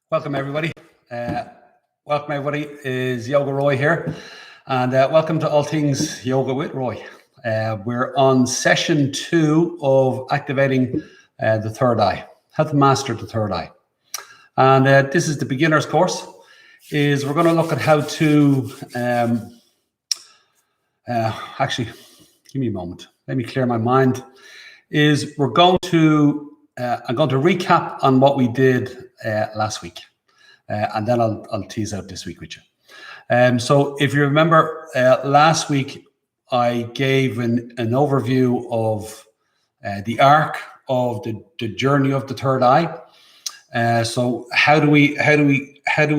Welcome everybody. Is Yago Roy here, and welcome to All Things Yoga with Roy. We're on session 2 of activating the third eye, how to master the third eye. And this is the beginner's course. We're going to look at how to actually, give me a moment. Let me clear my mind. I'm going to recap on what we did last week, and then I'll tease out this week with you. So if you remember, last week I gave an overview of the arc of the journey of the third eye. So how do we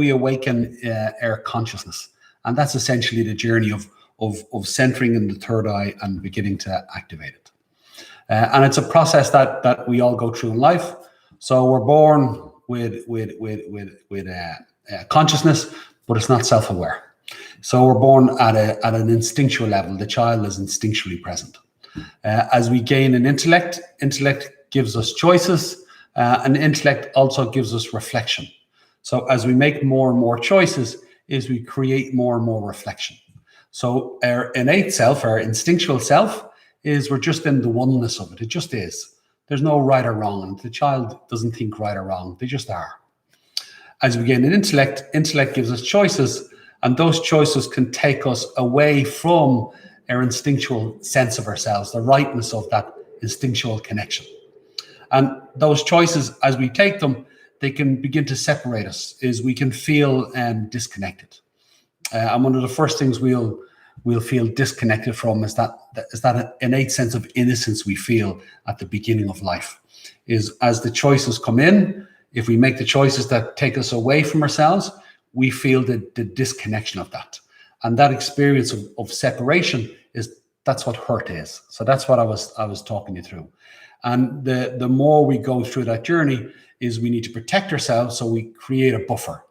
awaken our consciousness? And that's essentially the journey of centering in the third eye and beginning to activate it. And it's a process that we all go through in life. So we're born with consciousness, but it's not self-aware. So we're born at an instinctual level. The child is instinctually present. As we gain an intellect gives us choices, and intellect also gives us reflection. So as we make more and more choices, we create more and more reflection. So our innate self, our instinctual self, we're just in the oneness of it. It just is. There's no right or wrong, and the child doesn't think right or wrong. They just are. As we gain an intellect gives us choices, and those choices can take us away from our instinctual sense of ourselves, the rightness of that instinctual connection. And those choices, as we take them, they can begin to separate us, we can feel disconnected. And one of the first things we'll feel disconnected from is that innate sense of innocence we feel at the beginning of life. As the choices come in, if we make the choices that take us away from ourselves, we feel the disconnection of that. And that experience of separation that's what hurt is. So that's what I was talking you through. And the more we go through that journey we need to protect ourselves, so we create a buffer.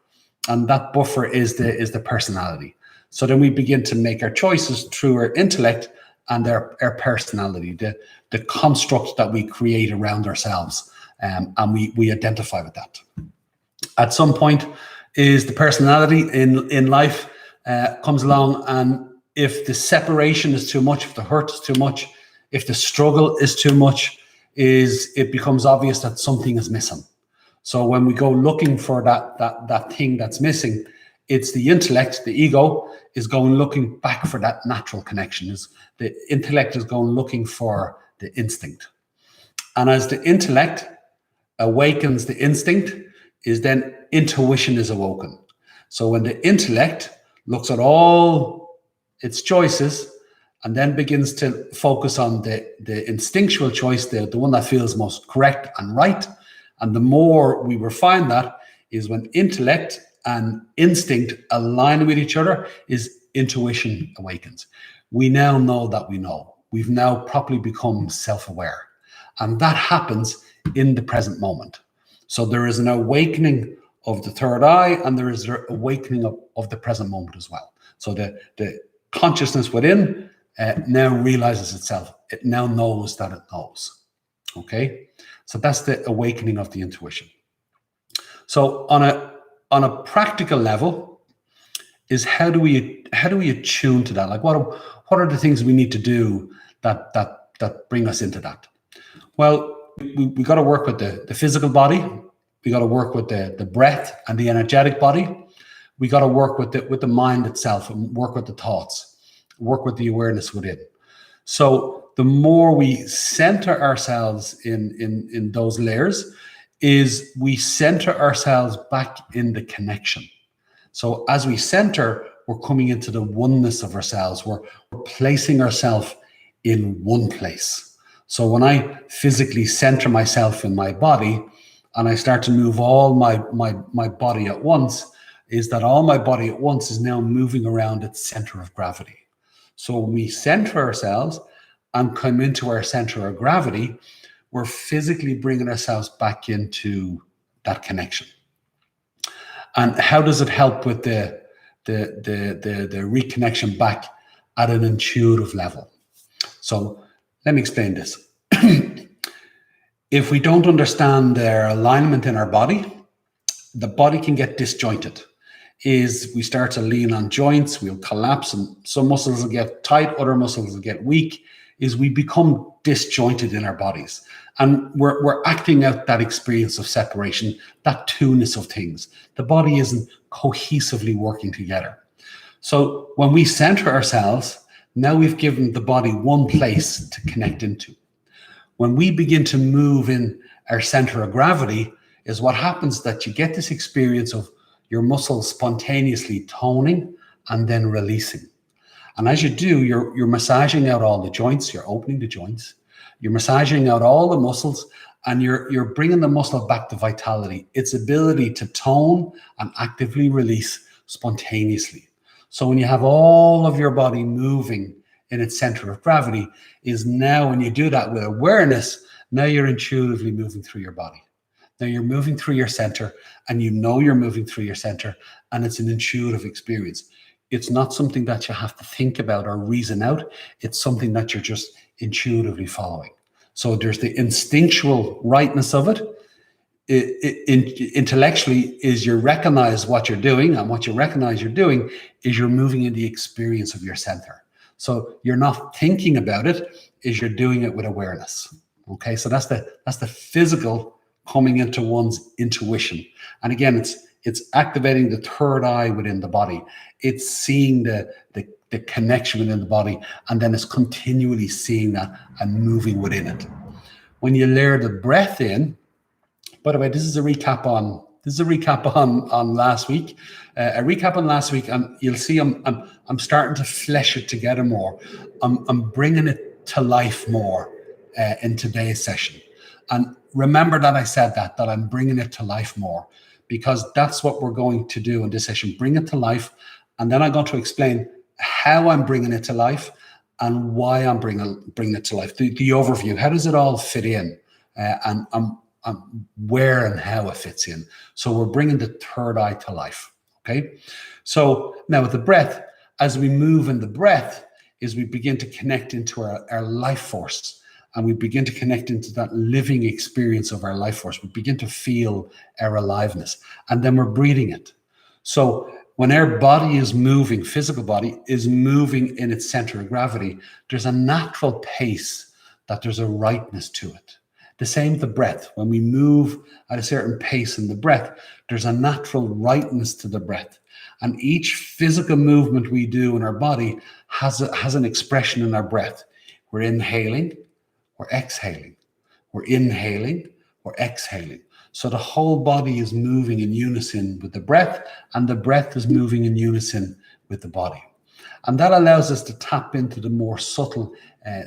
And that buffer is the personality. So then we begin to make our choices through our intellect and our personality, the construct that we create around ourselves, and we identify with that. At some point the personality in life comes along, and if the separation is too much, if the hurt is too much, if the struggle is too much, it becomes obvious that something is missing. So when we go looking for that thing that's missing, it's the intellect, the ego, is going looking back for that natural connection. The intellect is going looking for the instinct. And as the intellect awakens the instinct, then intuition is awoken. So when the intellect looks at all its choices and then begins to focus on the instinctual choice, the one that feels most correct and right, and the more we refine that is when intellect and instinct align with each other, intuition awakens. We now know that we know. We've now properly become self-aware. And that happens in the present moment. So there is an awakening of the third eye, and there is an awakening of the present moment as well. So the consciousness within now realizes itself. It now knows that it knows. Okay? So that's the awakening of the intuition. So on a practical level, how do we attune to that? Like what are the things we need to do that bring us into that? Well, we got to work with the physical body. We got to work with the breath and the energetic body. We got to work with the mind itself, and work with the thoughts, work with the awareness within. So the more we center ourselves in those layers, we center ourselves back in the connection. So as we center, we're coming into the oneness of ourselves. We're placing ourselves in one place. So when I physically center myself in my body and I start to move all my body at once, all my body at once is now moving around its center of gravity. So when we center ourselves and come into our center of gravity, we're physically bringing ourselves back into that connection. And how does it help with the reconnection back at an intuitive level? So let me explain this. If we don't understand their alignment in our body, the body can get disjointed. Is we start to lean on joints, we'll collapse, and some muscles will get tight, other muscles will get weak. Is we become disjointed in our bodies, and we're acting out that experience of separation, that two-ness of things. The body isn't cohesively working together. So when we center ourselves, now we've given the body one place to connect into. When we begin to move in our center of gravity, is what happens that you get this experience of your muscles spontaneously toning and then releasing. And as you do, you're massaging out all the joints, you're opening the joints, you're massaging out all the muscles, and you're bringing the muscle back to vitality, its ability to tone and actively release spontaneously. So when you have all of your body moving in its center of gravity, is now when you do that with awareness, now you're intuitively moving through your body. Now you're moving through your center, and you know you're moving through your center, and it's an intuitive experience. It's not something that you have to think about or reason out. It's something that you're just intuitively following. So there's the instinctual rightness of it. Intellectually is you recognize what you're doing, and what you recognize you're doing is you're moving in the experience of your center. So you're not thinking about it, is you're doing it with awareness. Okay, so that's the physical coming into one's intuition. And again, it's activating the third eye within the body. It's seeing the connection within the body, and then it's continually seeing that and moving within it. When you layer the breath in, by the way, this is a recap on last week. A recap on last week, and you'll see I'm starting to flesh it together more. I'm bringing it to life more in today's session. And remember that I said that I'm bringing it to life more, because that's what we're going to do in this session, bring it to life. And then I'm going to explain how I'm bringing it to life and why I'm bringing it to life. The overview, how does it all fit in, and where and how it fits in. So we're bringing the third eye to life, okay? So now with the breath, as we move in the breath, is we begin to connect into our life force. And we begin to connect into that living experience of our life force. We begin to feel our aliveness, and then we're breathing it. So when our body is moving, physical body is moving in its center of gravity, there's a natural pace, that there's a rightness to it. The same with the breath. When we move at a certain pace in the breath, there's a natural rightness to the breath. And each physical movement we do in our body has an expression in our breath. We're inhaling, we're exhaling, we're inhaling, we're exhaling. So the whole body is moving in unison with the breath, and the breath is moving in unison with the body. And that allows us to tap into the more subtle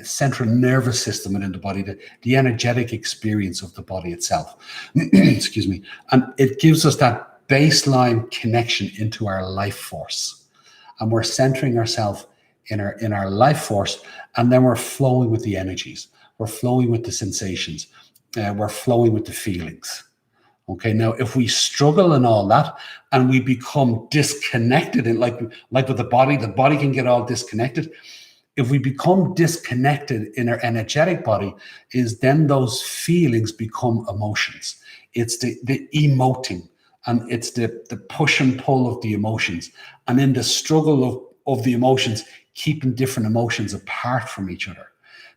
central nervous system within the body, the energetic experience of the body itself. Excuse me. And it gives us that baseline connection into our life force. And we're centering ourselves in our life force, and then we're flowing with the energies. We're flowing with the sensations. We're flowing with the feelings. Okay, now if we struggle in all that and we become disconnected, and like with the body can get all disconnected. If we become disconnected in our energetic body, is then those feelings become emotions. It's the emoting, and it's the push and pull of the emotions. And in the struggle of the emotions, keeping different emotions apart from each other,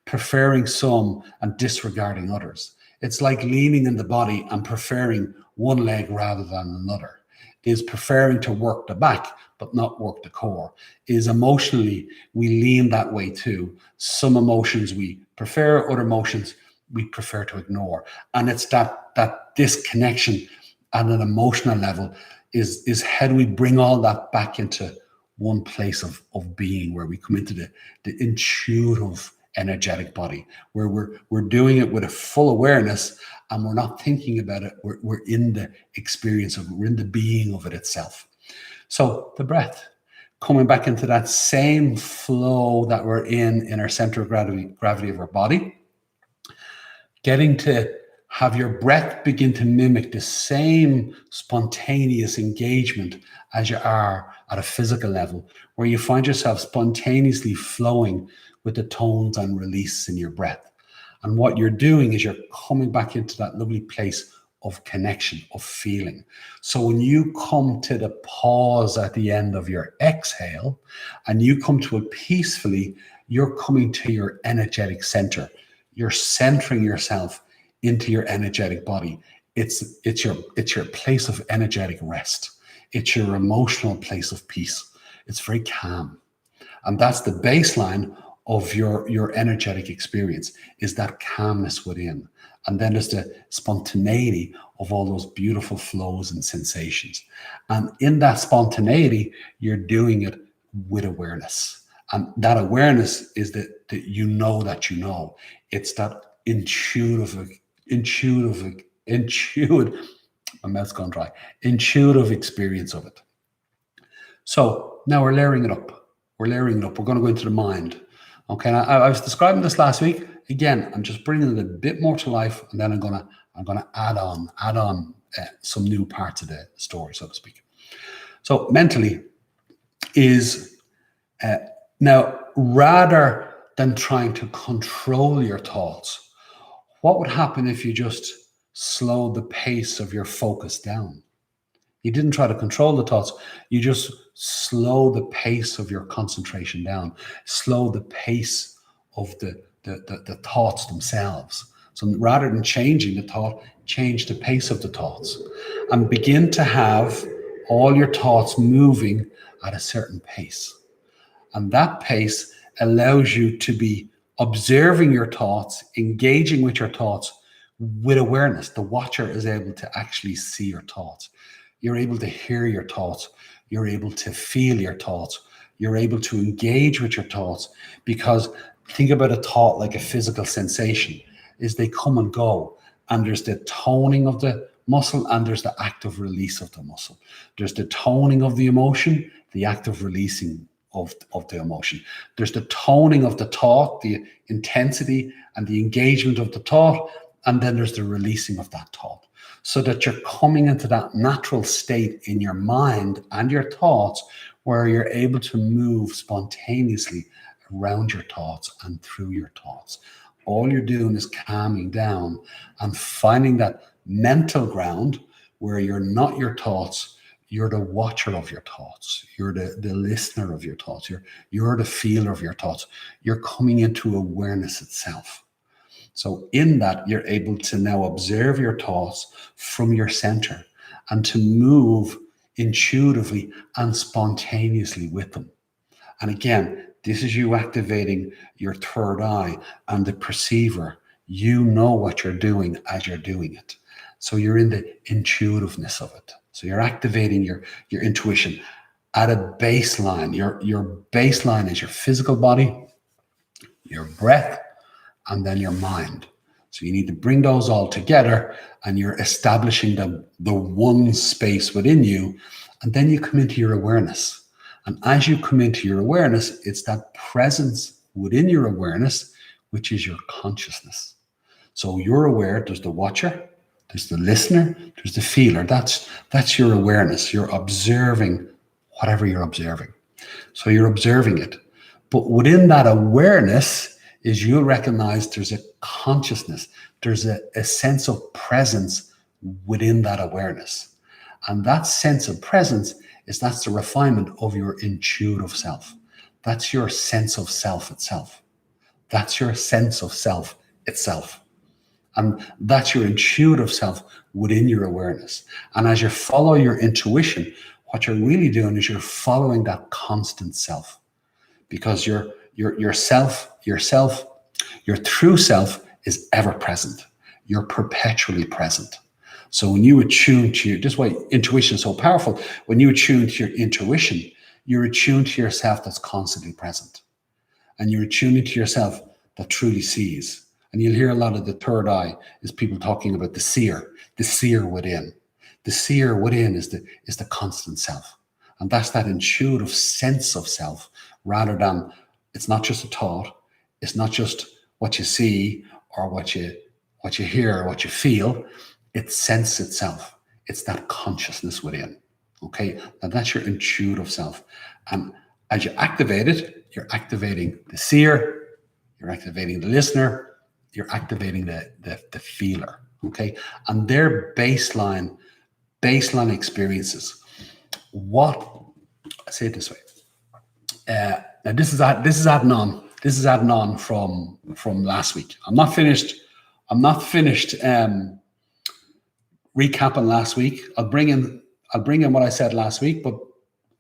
preferring some and disregarding others. It's like leaning in the body and preferring one leg rather than another. Is preferring to work the back but not work the core. Is emotionally, we lean that way too. Some emotions we prefer, other emotions we prefer to ignore. And it's that disconnection at an emotional level is how do we bring all that back into one place of being, where we come into the intuitive energetic body, where we're doing it with a full awareness, and we're not thinking about it. We're in the experience of it. We're in the being of it itself. So the breath, coming back into that same flow that we're in our center of gravity of our body, getting to have your breath begin to mimic the same spontaneous engagement as you are at a physical level, where you find yourself spontaneously flowing with the tones and release in your breath. And what you're doing is you're coming back into that lovely place of connection, of feeling. So when you come to the pause at the end of your exhale and you come to it peacefully, you're coming to your energetic center. You're centering yourself into your energetic body. It's your place of energetic rest. It's your emotional place of peace. It's very calm. And that's the baseline of your energetic experience, is that calmness within. And then there's the spontaneity of all those beautiful flows and sensations. And in that spontaneity, you're doing it with awareness. And that awareness is that you know that you know. It's that intuitive, my mouth's gone dry, intuitive experience of it. So now we're layering it up. We're layering it up. We're going to go into the mind. Okay, and I was describing this last week. Again, I'm just bringing it a bit more to life, and then I'm gonna add on some new parts of the story, so to speak. So mentally is now, rather than trying to control your thoughts, what would happen if you just slowed the pace of your focus down? You didn't try to control the thoughts. You just slow the pace of your concentration down. Slow the pace of the thoughts themselves. So rather than changing the thought, change the pace of the thoughts and begin to have all your thoughts moving at a certain pace. And that pace allows you to be observing your thoughts, engaging with your thoughts with awareness. The watcher is able to actually see your thoughts. You're able to hear your thoughts. You're able to feel your thoughts. You're able to engage with your thoughts, because think about a thought like a physical sensation. Is they come and go, and there's the toning of the muscle and there's the active release of the muscle. There's the toning of the emotion, the active releasing of the emotion. There's the toning of the thought, the intensity and the engagement of the thought, and then there's the releasing of that thought. So that you're coming into that natural state in your mind and your thoughts where you're able to move spontaneously around your thoughts and through your thoughts. All you're doing is calming down and finding that mental ground where you're not your thoughts, you're the watcher of your thoughts. You're the listener of your thoughts. You're the feeler of your thoughts. You're coming into awareness itself. So in that, you're able to now observe your thoughts from your center and to move intuitively and spontaneously with them. And again, this is you activating your third eye and the perceiver. You know what you're doing as you're doing it. So you're in the intuitiveness of it. So you're activating your intuition at a baseline. Your baseline is your physical body, your breath, and then your mind. So you need to bring those all together, and you're establishing the one space within you, and then you come into your awareness. And as you come into your awareness, it's that presence within your awareness, which is your consciousness. So you're aware, there's the watcher, there's the listener, there's the feeler. That's your awareness. You're observing whatever you're observing. So you're observing it. But within that awareness is you'll recognize there's a consciousness, there's a sense of presence within that awareness. And that sense of presence that's the refinement of your intuitive self. That's your sense of self itself. That's your sense of self itself. And that's your intuitive self within your awareness. And as you follow your intuition, what you're really doing is you're following that constant self, because your true self is ever present. You're perpetually present. So when you attune to this is why intuition is so powerful. When you attune to your intuition, you're attuned to yourself that's constantly present. And you're attuning to yourself that truly sees. And you'll hear a lot of the third eye is people talking about the seer within. The seer within is the constant self. And that's that intuitive sense of self, rather than, it's not just a thought, it's not just what you see or what you hear or what you feel. It's sense itself. It's that consciousness within. Okay, and that's your intuitive self. And as you activate it, you're activating the seer, you're activating the listener, you're activating the feeler. okay? And their baseline experiences. I say it this way. Now this is adding on. This is adding on from last week. I'm not finished recapping last week. I'll bring in what I said last week, but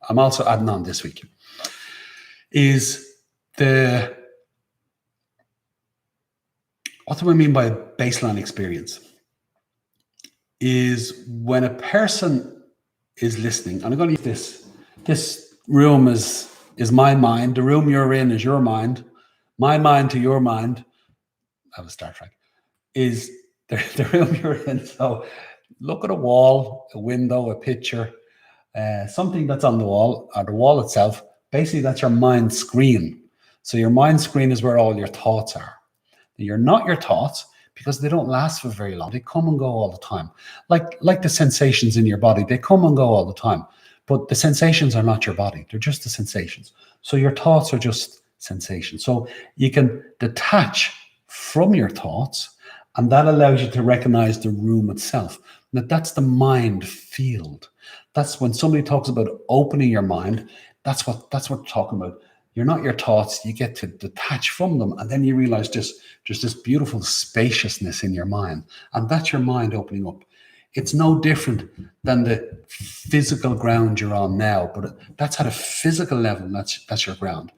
I'm also adding on this week. What do I mean by baseline experience? Is when a person is listening, and I'm going to use this room is my mind. The room you're in is your mind. My mind to your mind. That was Star Trek. Is the room you're in. So look at a wall, a window, a picture, something that's on the wall, or the wall itself. Basically, that's your mind screen. So your mind screen is where all your thoughts are. You're not your thoughts because they don't last for very long. They come and go all the time. Like the sensations in your body, they come and go all the time. But the sensations are not your body. They're just the sensations. So your thoughts are just sensations. So you can detach from your thoughts, and that allows you to recognize the room itself. Now, that's the mind field. That's when somebody talks about opening your mind. That's what we're talking about. You're not your thoughts. You get to detach from them, and then you realize there's this beautiful spaciousness in your mind, and that's your mind opening up. It's no different than the physical ground you're on now, but that's at a physical level. That's your ground.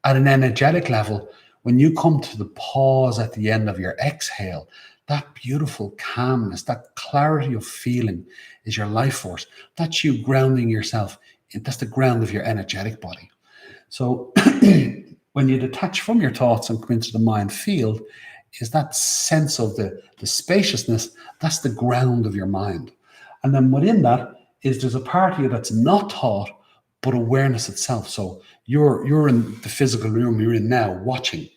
At an energetic level, when you come to the pause at the end of your exhale, that beautiful calmness, that clarity of feeling is your life force. That's you grounding yourself. That's the ground of your energetic body. So when you detach from your thoughts and come into the mind field, is that sense of the spaciousness. That's the ground of your mind. And then within that is there's a part of you that's not thought, but awareness itself. So you're in the physical room you're in now watching.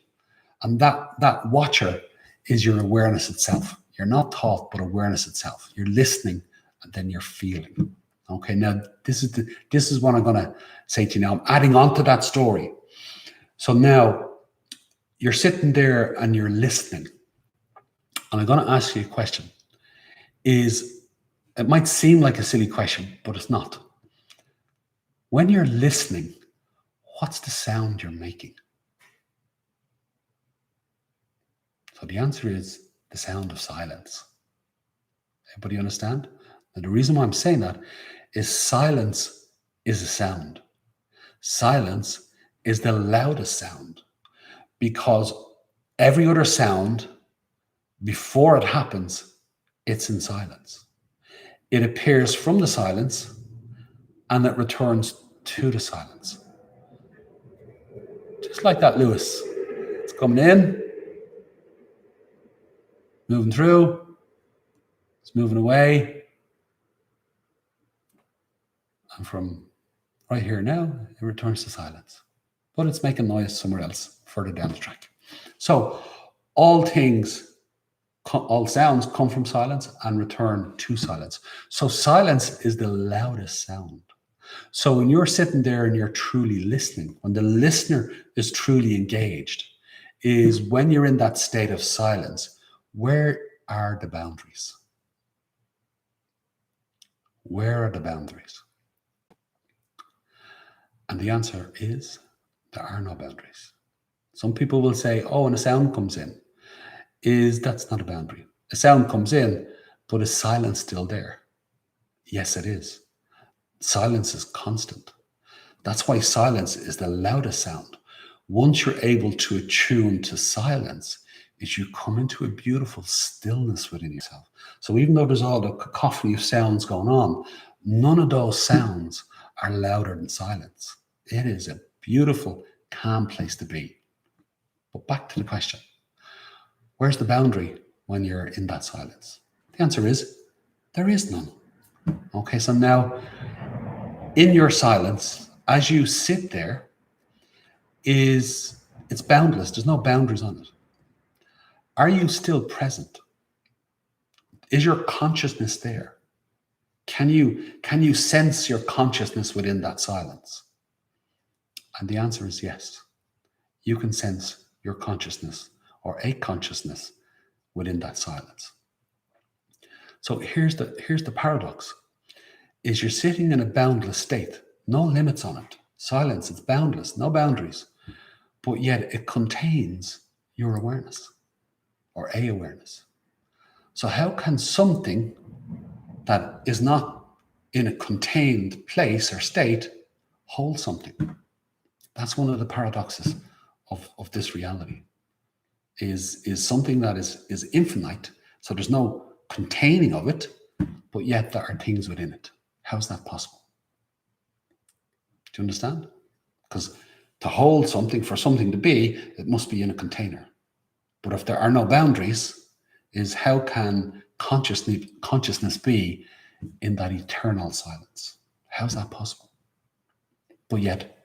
And that watcher is your awareness itself. You're not thought, but awareness itself. You're listening and then you're feeling. Okay, now this is what I'm going to say to you now. I'm adding on to that story. So now you're sitting there and you're listening. And I'm going to ask you a question. It might seem like a silly question, but it's not. When you're listening, what's the sound you're making? So the answer is the sound of silence. Everybody understand? And the reason why I'm saying that is silence is a sound. Silence is the loudest sound because every other sound, before it happens, it's in silence. It appears from the silence and it returns to the silence. Just like that, Lewis. It's coming in, moving through, it's moving away. And from right here now, it returns to silence. But it's making noise somewhere else, further down the track. So all sounds come from silence and return to silence. So silence is the loudest sound. So when you're sitting there and you're truly listening, when the listener is truly engaged, is when you're in that state of silence, where are the boundaries? Where are the boundaries? And the answer is there are no boundaries. Some people will say, oh, and a sound comes in. That's not a boundary. A sound comes in, but is silence still there? Yes, it is. Silence is constant. That's why silence is the loudest sound. Once you're able to attune to silence, is you come into a beautiful stillness within yourself. So even though there's all the cacophony of sounds going on, none of those sounds are louder than silence. It is a beautiful, calm place to be. But back to the question. Where's the boundary when you're in that silence? The answer is, there is none. Okay, so now, in your silence, as you sit there, it's boundless. There's no boundaries on it. Are you still present? Is your consciousness there? Can you sense your consciousness within that silence? And the answer is yes. You can sense your consciousness or a consciousness within that silence. So here's the paradox, is you're sitting in a boundless state, no limits on it. Silence, it's boundless, no boundaries, but yet it contains your awareness or a awareness. So how can something that is not in a contained place or state hold something? That's one of the paradoxes of this reality, is something that is infinite, so there's no containing of it, but yet there are things within it. How's that possible? Do you understand? Because to hold something, for something to be, it must be in a container. But if there are no boundaries, is how can consciousness be in that eternal silence? How's that possible? But yet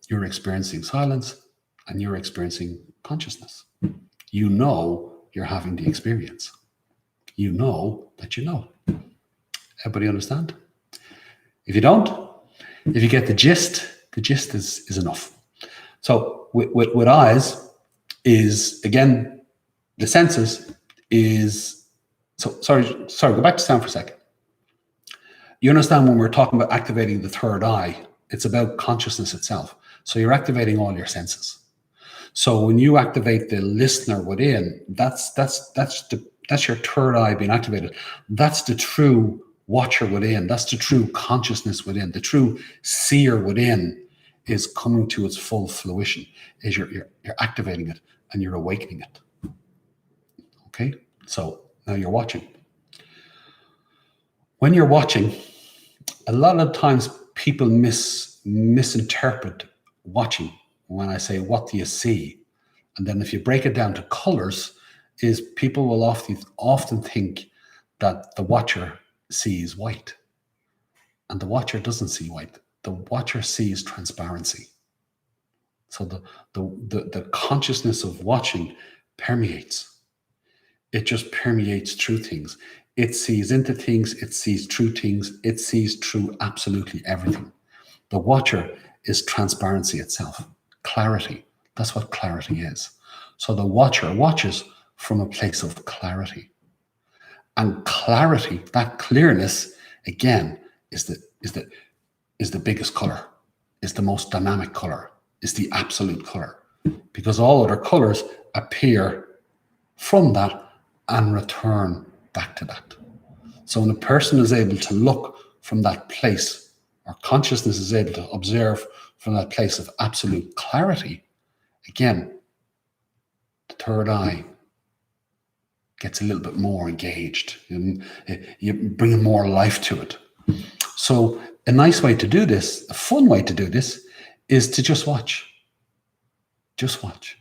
you're experiencing silence and you're experiencing consciousness. You know you're having the experience. You know that you know. Everybody understand? If you don't, if you get the gist is enough. So with eyes is, again, the senses is, so sorry, go back to sound for a second. You understand when we're talking about activating the third eye, it's about consciousness itself. So you're activating all your senses. So when you activate the listener within, that's your third eye being activated. That's the true watcher within. That's the true consciousness within. The true seer within is coming to its full fruition. Is you're activating it and you're awakening it. Okay, so now you're watching. When you're watching, a lot of times people misinterpret watching. When I say, what do you see? And then if you break it down to colors, is people will often think that the watcher sees white. And the watcher doesn't see white. The watcher sees transparency. So the consciousness of watching permeates. It just permeates through things. It sees into things, it sees through things, it sees through absolutely everything. The watcher is transparency itself, clarity. That's what clarity is. So the watcher watches from a place of clarity. And clarity, that clearness, again, is the biggest color, is the most dynamic color, is the absolute color. Because all other colors appear from that and return back to that. So when a person is able to look from that place, or consciousness is able to observe from that place of absolute clarity, again, the third eye gets a little bit more engaged. You bring more life to it. So a nice way to do this, a fun way to do this, is to just watch. Just watch.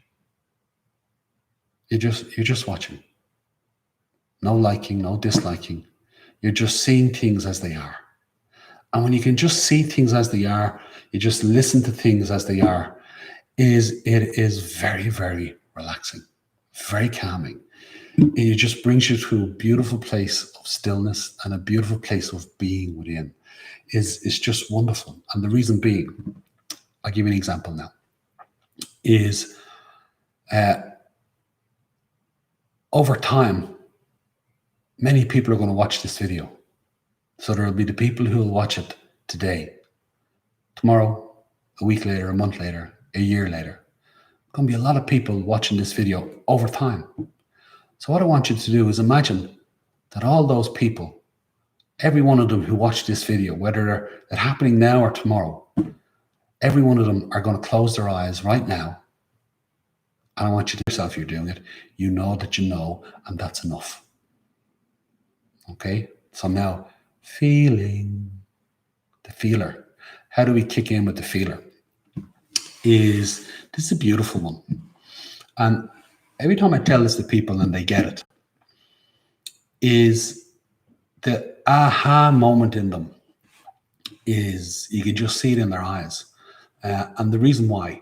You're just watching. No liking, no disliking. You're just seeing things as they are. And when you can just see things as they are, you just listen to things as they are, it is very, very relaxing, very calming. It just brings you to a beautiful place of stillness and a beautiful place of being within. It's just wonderful. And the reason being, I'll give you an example now, is over time, many people are going to watch this video. So there will be the people who will watch it today, tomorrow, a week later, a month later, a year later. There's going to be a lot of people watching this video over time. So what I want you to do is imagine that all those people, every one of them who watch this video, whether they're happening now or tomorrow, every one of them are going to close their eyes right now. And I want you to yourself, you're doing it. You know that you know, and that's enough. Okay? So now, feeling, the feeler. How do we kick in with the feeler? This is a beautiful one. And every time I tell this to people and they get it, is the aha moment in them is, you can just see it in their eyes. And the reason why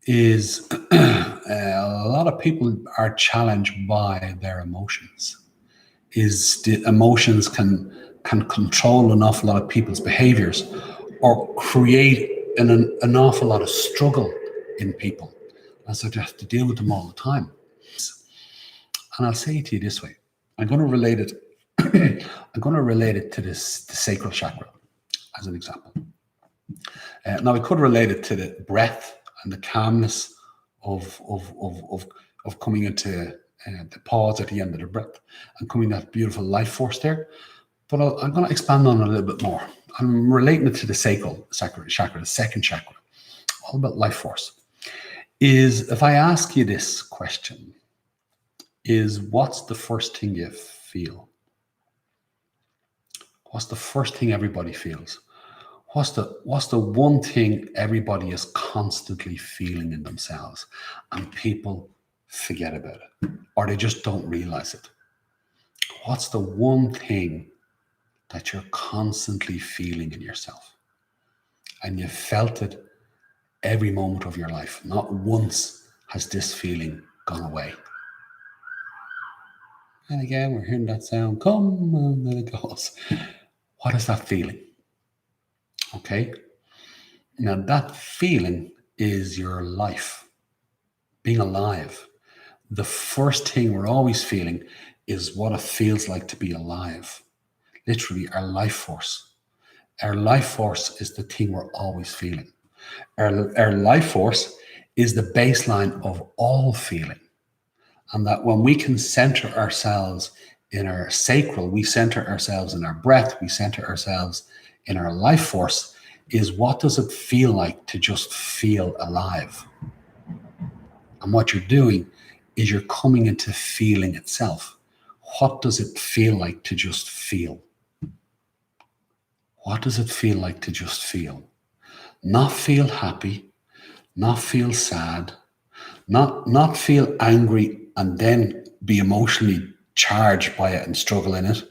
is a lot of people are challenged by their emotions. Is the emotions can control an awful lot of people's behaviors or create an awful lot of struggle in people. And so they have to deal with them all the time. And I'll say it to you this way. I'm going to relate it I'm going to relate it to the sacral chakra as an example. Now, I could relate it to the breath and the calmness of coming into the pause at the end of the breath and coming that beautiful life force there. But I'm going to expand on it a little bit more. I'm relating it to the sacral chakra, the second chakra, all about life force. Is if I ask you this question, is what's the first thing you feel? What's the first thing everybody feels? What's the one thing everybody is constantly feeling in themselves and people forget about it or they just don't realize it? What's the one thing that you're constantly feeling in yourself and you've felt it every moment of your life? Not once has this feeling gone away. And again, we're hearing that sound come and then it goes. What is that feeling? Okay. Now that feeling is your life, being alive. The first thing we're always feeling is what it feels like to be alive. Literally our life force. Our life force is the thing we're always feeling. Our life force is the baseline of all feeling. And that when we can center ourselves in our sacral, we center ourselves in our breath, we center ourselves in our life force, is what does it feel like to just feel alive? And what you're doing is you're coming into feeling itself. What does it feel like to just feel? What does it feel like to just feel? Not feel happy, not feel sad, not feel angry and then be emotionally charged by it and struggle in it,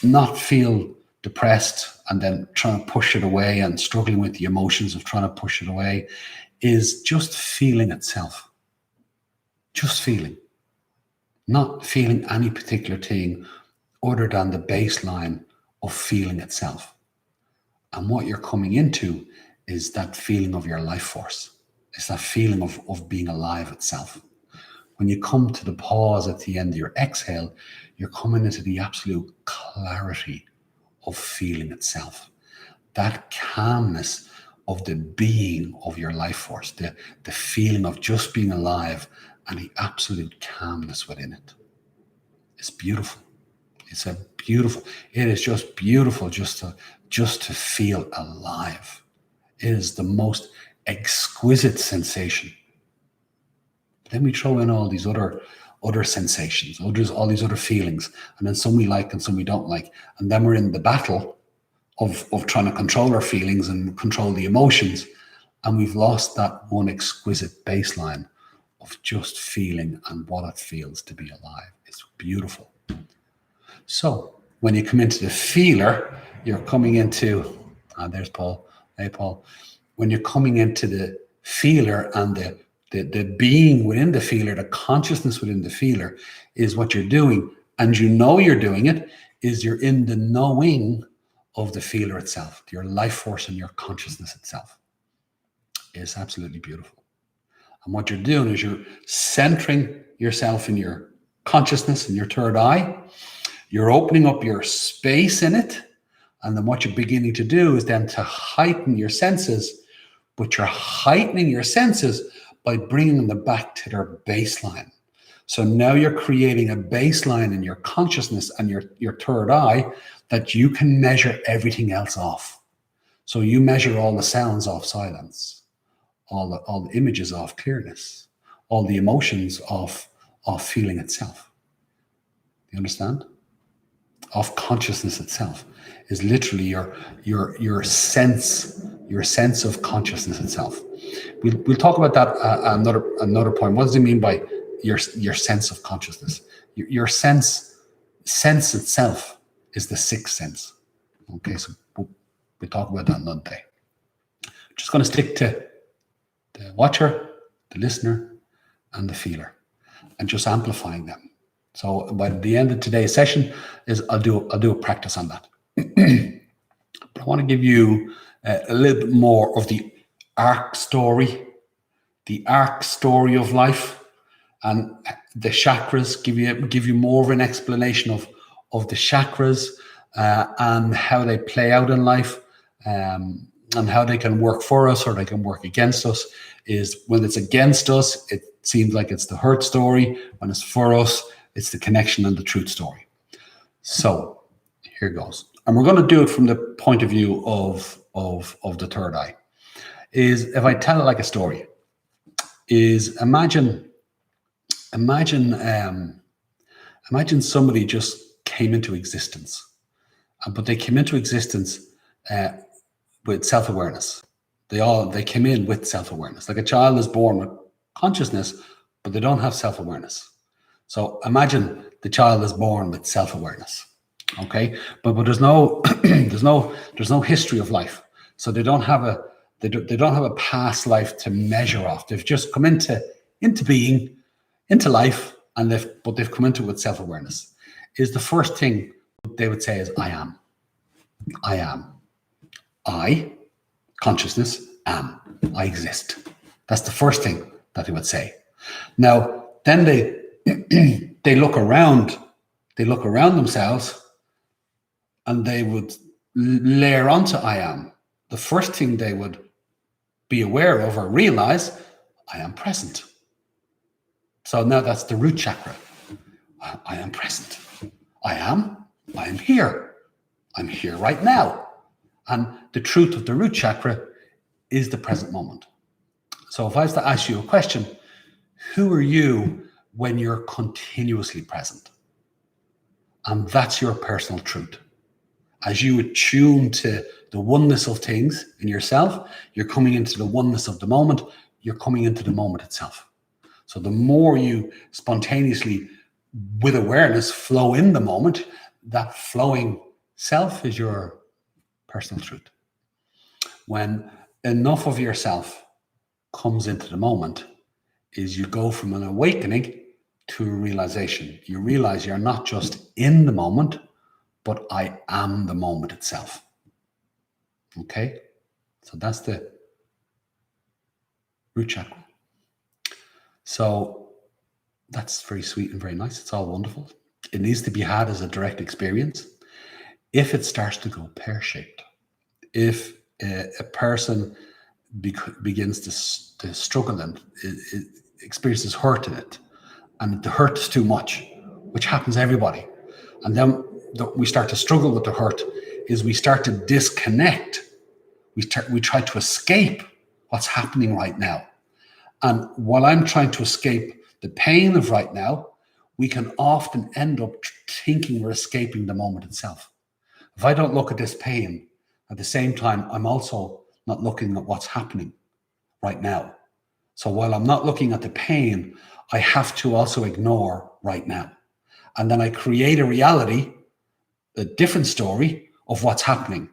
not feel depressed and then trying to push it away and struggling with the emotions of trying to push it away, is just feeling itself. Just feeling. Not feeling any particular thing other than the baseline of feeling itself. And what you're coming into is that feeling of your life force. It's that feeling of being alive itself. When you come to the pause at the end of your exhale, you're coming into the absolute clarity of feeling itself. That calmness of the being of your life force, the feeling of just being alive and the absolute calmness within it. It's beautiful. It is just beautiful just to feel alive. It is the most exquisite sensation. Then we throw in all these other sensations, all these other feelings, and then some we like and some we don't like. And then we're in the battle of trying to control our feelings and control the emotions. And we've lost that one exquisite baseline of just feeling and what it feels to be alive. It's beautiful. So when you come into the feeler, you're coming into, there's Paul. Hey, Paul. When you're coming into the feeler and the being within the feeler, the consciousness within the feeler is what you're doing. And you know you're doing it, is you're in the knowing of the feeler itself, your life force and your consciousness itself. It's absolutely beautiful. And what you're doing is you're centering yourself in your consciousness and your third eye. You're opening up your space in it. And then what you're beginning to do is then to heighten your senses, but you're heightening your senses by bringing them back to their baseline. So now you're creating a baseline in your consciousness and your third eye that you can measure everything else off. So you measure all the sounds off silence, all the images off clearness, all the emotions off feeling itself. You understand? Of consciousness itself is literally your sense of consciousness itself. We'll talk about that another point. What does it mean by your sense of consciousness? Your sense itself is the sixth sense. Okay, so we'll talk about that another day. Just going to stick to the watcher, the listener, and the feeler, and just amplifying them. So by the end of today's session I'll do a practice on that. But I want to give you a little bit more of the arc story of life, and the chakras give you more of an explanation of the chakras and how they play out in life, and how they can work for us or they can work against us, is when it's against us, it seems like it's the hurt story. When it's for us, it's the connection and the truth story. So here goes. And we're going to do it from the point of view of the third eye. Is if I tell it like a story, is imagine somebody just came into existence, but they came into existence with self-awareness. They came in with self-awareness. Like a child is born with consciousness, but they don't have self-awareness. So imagine the child is born with self-awareness. Okay, but there's no there's no history of life, so they don't have a past life to measure off. They've just come into being, into life, and they've come into it with self-awareness. Is the first thing they would say is I am. I, consciousness, am. I exist. That's the first thing that they would say. Now, then they look around. They look around themselves, and they would layer onto I am. The first thing they would be aware of or realize, I am present. So now that's the root chakra. I am present. I am here. I'm here right now. And the truth of the root chakra is the present moment. So if I was to ask you a question, who are you when you're continuously present? And that's your personal truth. As you attune to the oneness of things in yourself, you're coming into the oneness of the moment, you're coming into the moment itself. So the more you spontaneously, with awareness, flow in the moment, that flowing self is your personal truth. When enough of yourself comes into the moment, is you go from an awakening to a realization. You realize you're not just in the moment, but I am the moment itself. Okay? So that's the root chakra. So that's very sweet and very nice. It's all wonderful. It needs to be had as a direct experience. If it starts to go pear-shaped, if a person begins to struggle and it experiences hurt in it, and the hurt is too much, which happens to everybody, and then we start to struggle with the hurt, is we start to disconnect. We try to escape what's happening right now. And while I'm trying to escape the pain of right now, we can often end up thinking we're escaping the moment itself. If I don't look at this pain, at the same time, I'm also not looking at what's happening right now. So while I'm not looking at the pain, I have to also ignore right now. And then I create a reality, a different story of what's happening.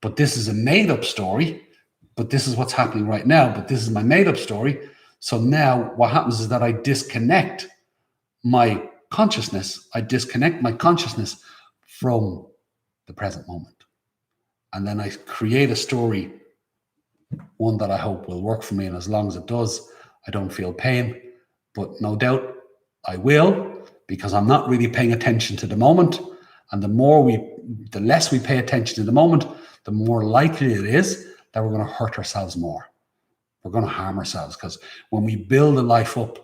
But this is a made-up story, but this is what's happening right now, but this is my made-up story. So now what happens is that I disconnect my consciousness. I disconnect my consciousness from the present moment. And then I create a story, one that I hope will work for me. And as long as it does, I don't feel pain. But no doubt I will, because I'm not really paying attention to the moment. And the less we pay attention to the moment, the more likely it is that we're going to hurt ourselves more. We're going to harm ourselves, because when we build a life up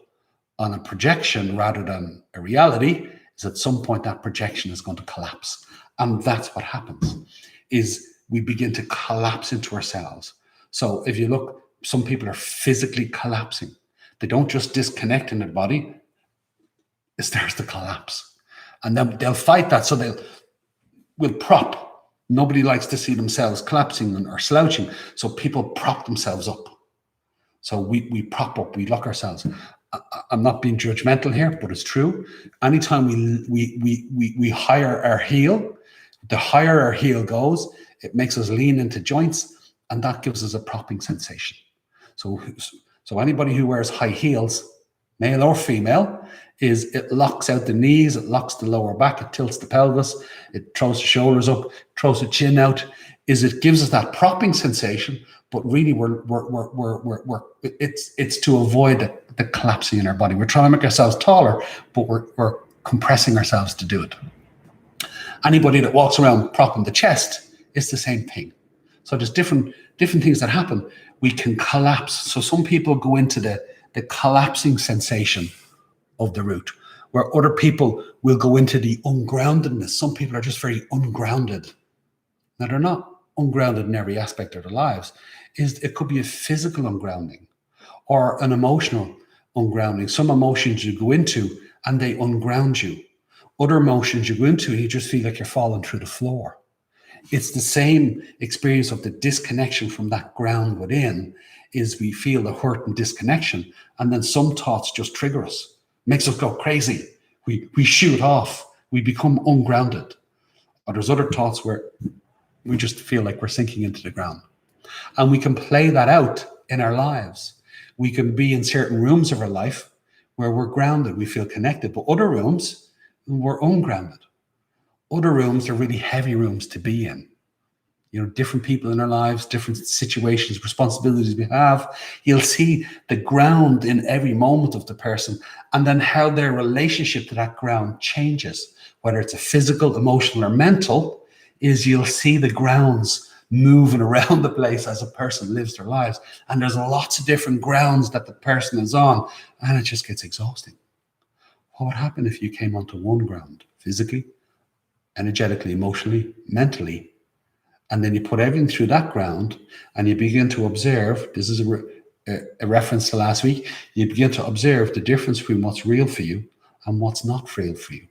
on a projection rather than a reality, is at some point that projection is going to collapse. And that's what happens, is we begin to collapse into ourselves. So if you look, some people are physically collapsing. They don't just disconnect in their body, it starts to collapse. And then they'll fight that, so will prop. Nobody likes to see themselves collapsing or slouching, so people prop themselves up. So we prop up, we lock ourselves. I'm not being judgmental here, but it's true. Anytime we higher our heel, the higher our heel goes, it makes us lean into joints, and that gives us a propping sensation. So anybody who wears high heels, male or female, it locks out the knees, it locks the lower back, it tilts the pelvis, it throws the shoulders up, throws the chin out. It gives us that propping sensation, but really it's to avoid the collapsing in our body. We're trying to make ourselves taller, but we're compressing ourselves to do it. Anybody that walks around propping the chest, it's the same thing. So there's different things that happen. We can collapse. So some people go into the collapsing sensation of the root, where other people will go into the ungroundedness. Some people are just very ungrounded. Now, they're not ungrounded in every aspect of their lives. It could be a physical ungrounding or an emotional ungrounding. Some emotions you go into and they unground you. Other emotions you go into and you just feel like you're falling through the floor. It's the same experience of the disconnection from that ground within. Is we feel the hurt and disconnection, and then some thoughts just trigger us, makes us go crazy. We shoot off, we become ungrounded. Or there's other thoughts where we just feel like we're sinking into the ground. And we can play that out in our lives. We can be in certain rooms of our life where we're grounded, we feel connected, but other rooms, we're ungrounded. Other rooms are really heavy rooms to be in. You know, different people in our lives, different situations, responsibilities we have. You'll see the ground in every moment of the person, and then how their relationship to that ground changes, whether it's a physical, emotional, or mental, is you'll see the grounds moving around the place as a person lives their lives. And there's lots of different grounds that the person is on, and it just gets exhausting. What would happen if you came onto one ground, physically, energetically, emotionally, mentally, and then you put everything through that ground and you begin to observe? This is a reference to last week. You begin to observe the difference between what's real for you and what's not real for you,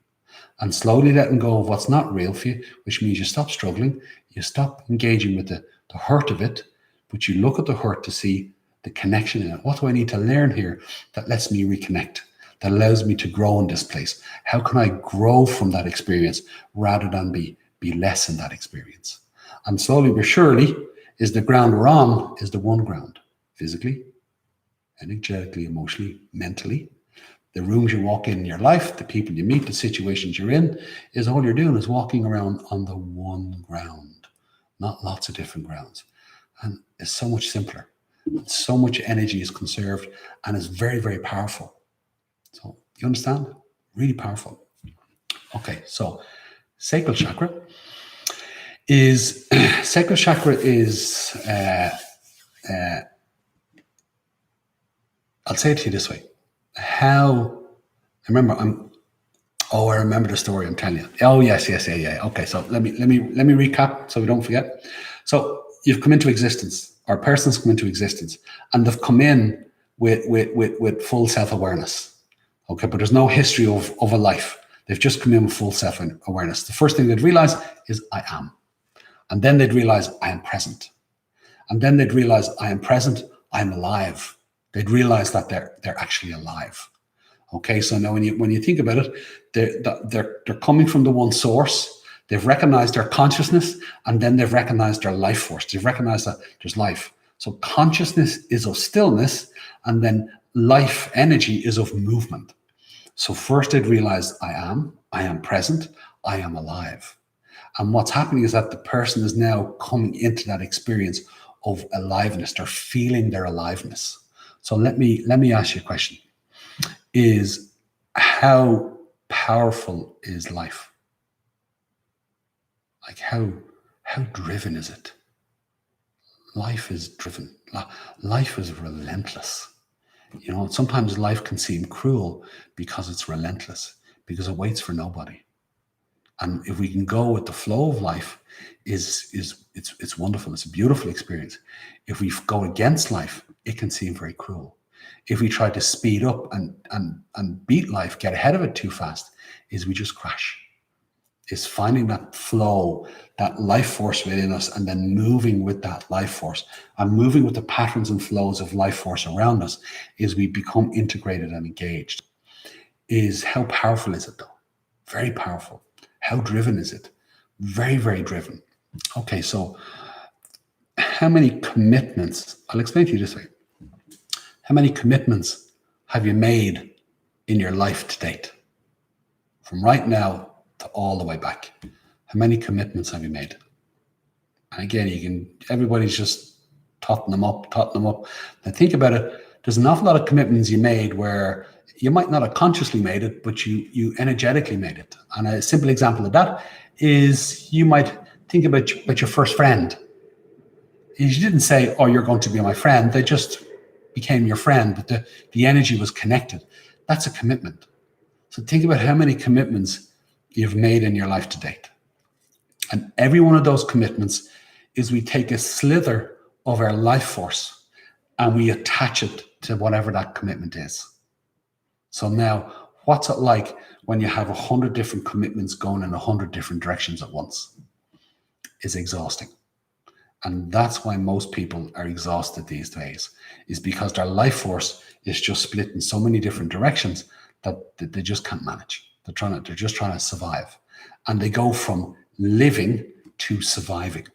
and slowly letting go of what's not real for you, which means you stop struggling, you stop engaging with the hurt of it, but you look at the hurt to see the connection in it. What do I need to learn here that lets me reconnect, that allows me to grow in this place? How can I grow from that experience rather than be less in that experience? And slowly but surely, is the ground we're on is the one ground, physically, energetically, emotionally, mentally. The rooms you walk in your life, the people you meet, the situations you're in, is all you're doing is walking around on the one ground, not lots of different grounds. And it's so much simpler. So much energy is conserved and is very, very powerful. So you understand? Really powerful. Okay, so Sacral Chakra is I'll say it to you this way. I remember the story I'm telling you. Oh, yes. Okay, so let me recap so we don't forget. So you've come into existence, or persons come into existence, and they've come in with full self-awareness. Okay, but there's no history of a life. They've just come in with full self-awareness. The first thing they'd realize is I am. And then they'd realize I am present. And then they'd realize I am present, I'm alive. They'd realize that they're actually alive. Okay, so now when you think about it, they're coming from the one source. They've recognized their consciousness, and then they've recognized their life force. They've recognized that there's life. So consciousness is of stillness, and then life energy is of movement. So first they'd realize I am present, I am alive. And what's happening is that the person is now coming into that experience of aliveness. They're feeling their aliveness. So let me ask you a question. Is how powerful is life? Like how driven is it? Life is driven. Life is relentless. You know, sometimes life can seem cruel because it's relentless, because it waits for nobody. And if we can go with the flow of life, it's wonderful. It's a beautiful experience. If we go against life, it can seem very cruel. If we try to speed up and beat life, get ahead of it too fast, is we just crash. It's finding that flow, that life force within us, and then moving with that life force and moving with the patterns and flows of life force around us, is we become integrated and engaged. Is how powerful is it though? Very powerful. How driven is it? Very, very driven. Okay, so how many commitments? I'll explain to you this way. How many commitments have you made in your life to date? From right now to all the way back. How many commitments have you made? And again, everybody's just totting them up. Now think about it. There's an awful lot of commitments you made where you might not have consciously made it, but you energetically made it. And a simple example of that is you might think about your first friend. You didn't say, oh, you're going to be my friend. They just became your friend, but the energy was connected. That's a commitment. So think about how many commitments you've made in your life to date. And every one of those commitments is we take a slither of our life force and we attach it to whatever that commitment is. So now, what's it like when you have 100 different commitments going in 100 different directions at once? It's exhausting. And that's why most people are exhausted these days, is because their life force is just split in so many different directions that they just can't manage. They're just trying to survive. And they go from living to surviving.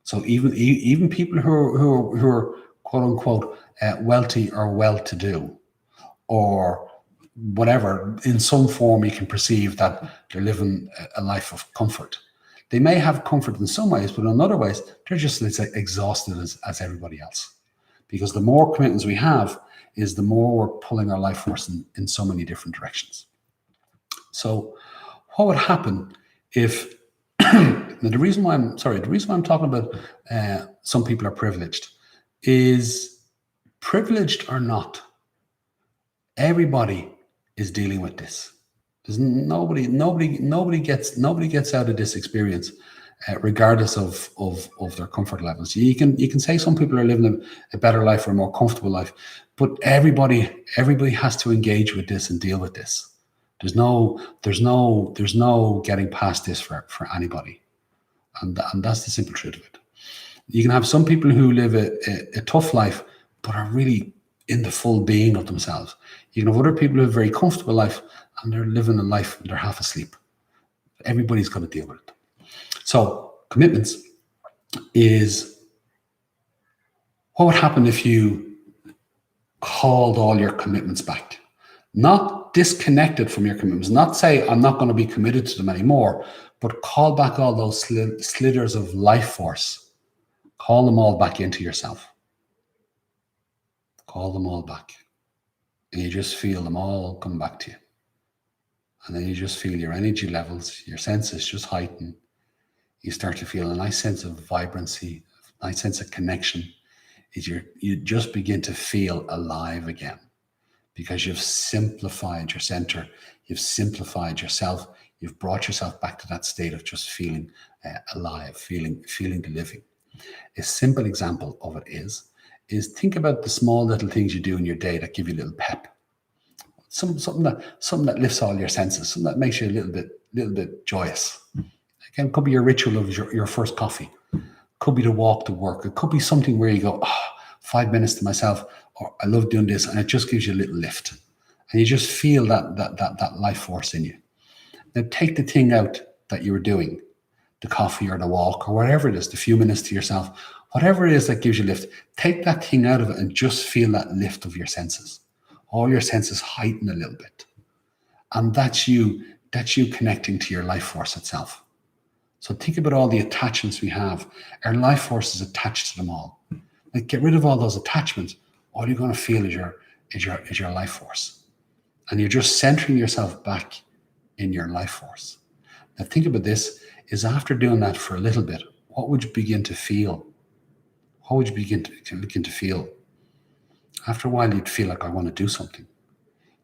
So even people who are quote unquote wealthy or well-to-do, or whatever, in some form you can perceive that they're living a life of comfort. They may have comfort in some ways, but in other ways, they're just as exhausted as everybody else. Because the more commitments we have, is the more we're pulling our life force in so many different directions. So what would happen if, the reason why I'm talking about some people are privileged is, privileged or not, everybody is dealing with this. There's nobody gets out of this experience, regardless of their comfort levels. You can say some people are living a better life or a more comfortable life, but everybody has to engage with this and deal with this. There's no getting past this for anybody, and that's the simple truth of it. You can have some people who live a tough life, but are really in the full being of themselves. You can have other people who have a very comfortable life and they're living a life, they're half asleep. Everybody's got to deal with it. So commitments is, what would happen if you called all your commitments back? Not disconnected from your commitments, not say, I'm not going to be committed to them anymore, but call back all those slithers of life force. Call them all back into yourself. Call them all back. And you just feel them all come back to you. And then you just feel your energy levels, your senses just heighten. You start to feel a nice sense of vibrancy, a nice sense of connection. You just begin to feel alive again, because you've simplified your center, you've simplified yourself, you've brought yourself back to that state of just feeling alive, feeling the living. A simple example of it is think about the small little things you do in your day that give you a little pep. Something that lifts all your senses, something that makes you a little bit joyous. Again, it could be your ritual of your first coffee. It could be the walk to work. It could be something where you go, 5 minutes to myself, or I love doing this, and it just gives you a little lift. And you just feel that life force in you. Now take the thing out that you were doing, the coffee or the walk or whatever it is, the few minutes to yourself, whatever it is that gives you lift, take that thing out of it and just feel that lift of your senses. All your senses heighten a little bit. And that's you connecting to your life force itself. So think about all the attachments we have. Our life force is attached to them all. Like, get rid of all those attachments. All you're going to feel is your life force. And you're just centering yourself back in your life force. Now think about this, is after doing that for a little bit, what would you begin to feel? What would you begin to feel? After a while, you'd feel like, I want to do something.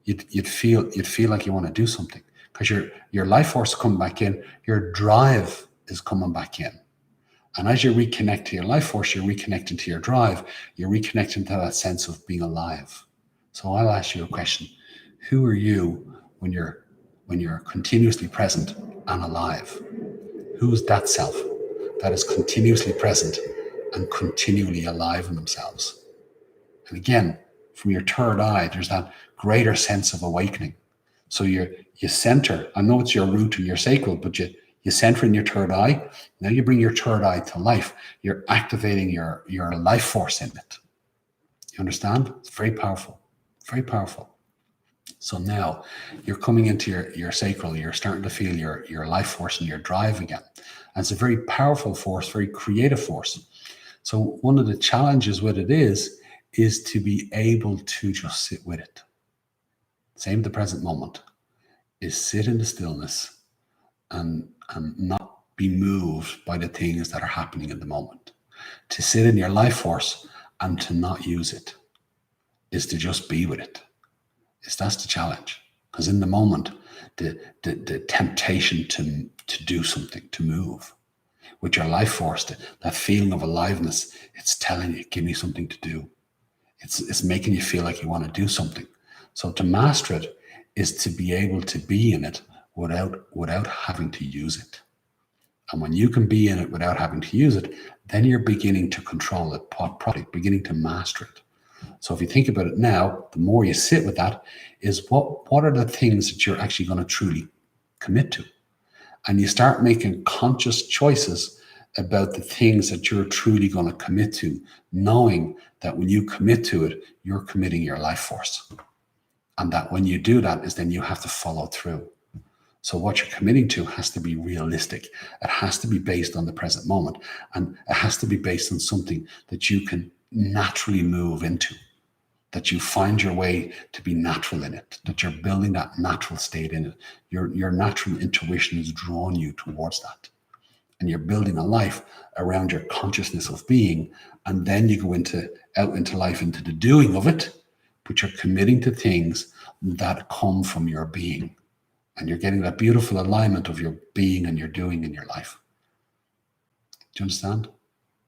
You'd feel like you want to do something, because your life force coming back in, your drive is coming back in. And as you reconnect to your life force, you're reconnecting to your drive, you're reconnecting to that sense of being alive. So I'll ask you a question. Who are you when you're continuously present and alive? Who's that self that is continuously present and continually alive in themselves? And again, from your third eye, there's that greater sense of awakening. So you center. I know it's your root and your sacral, but you center in your third eye. Now you bring your third eye to life. You're activating your life force in it. You understand? It's very powerful. Very powerful. So now you're coming into your sacral. You're starting to feel your life force and your drive again. And it's a very powerful force, very creative force. So one of the challenges with it is to be able to just sit with it. Same the present moment, is sit in the stillness and and not be moved by the things that are happening in the moment. To sit in your life force and to not use it is to just be with it. That's the challenge. Because in the moment, the temptation to do something, to move with your life force, that feeling of aliveness, it's telling you, give me something to do. It's making you feel like you want to do something. So to master it is to be able to be in it without having to use it. And when you can be in it without having to use it, then you're beginning to control it properly, beginning to master it. So if you think about it now, the more you sit with that is what are the things that you're actually going to truly commit to? And you start making conscious choices about the things that you're truly going to commit to, knowing that when you commit to it, you're committing your life force. And that when you do that is then you have to follow through. So what you're committing to has to be realistic. It has to be based on the present moment. And it has to be based on something that you can naturally move into, that you find your way to be natural in it, that you're building that natural state in it. Your natural intuition is drawing you towards that. And you're building a life around your consciousness of being. And then you go out into life, into the doing of it, but you're committing to things that come from your being. And you're getting that beautiful alignment of your being and your doing in your life. Do you understand?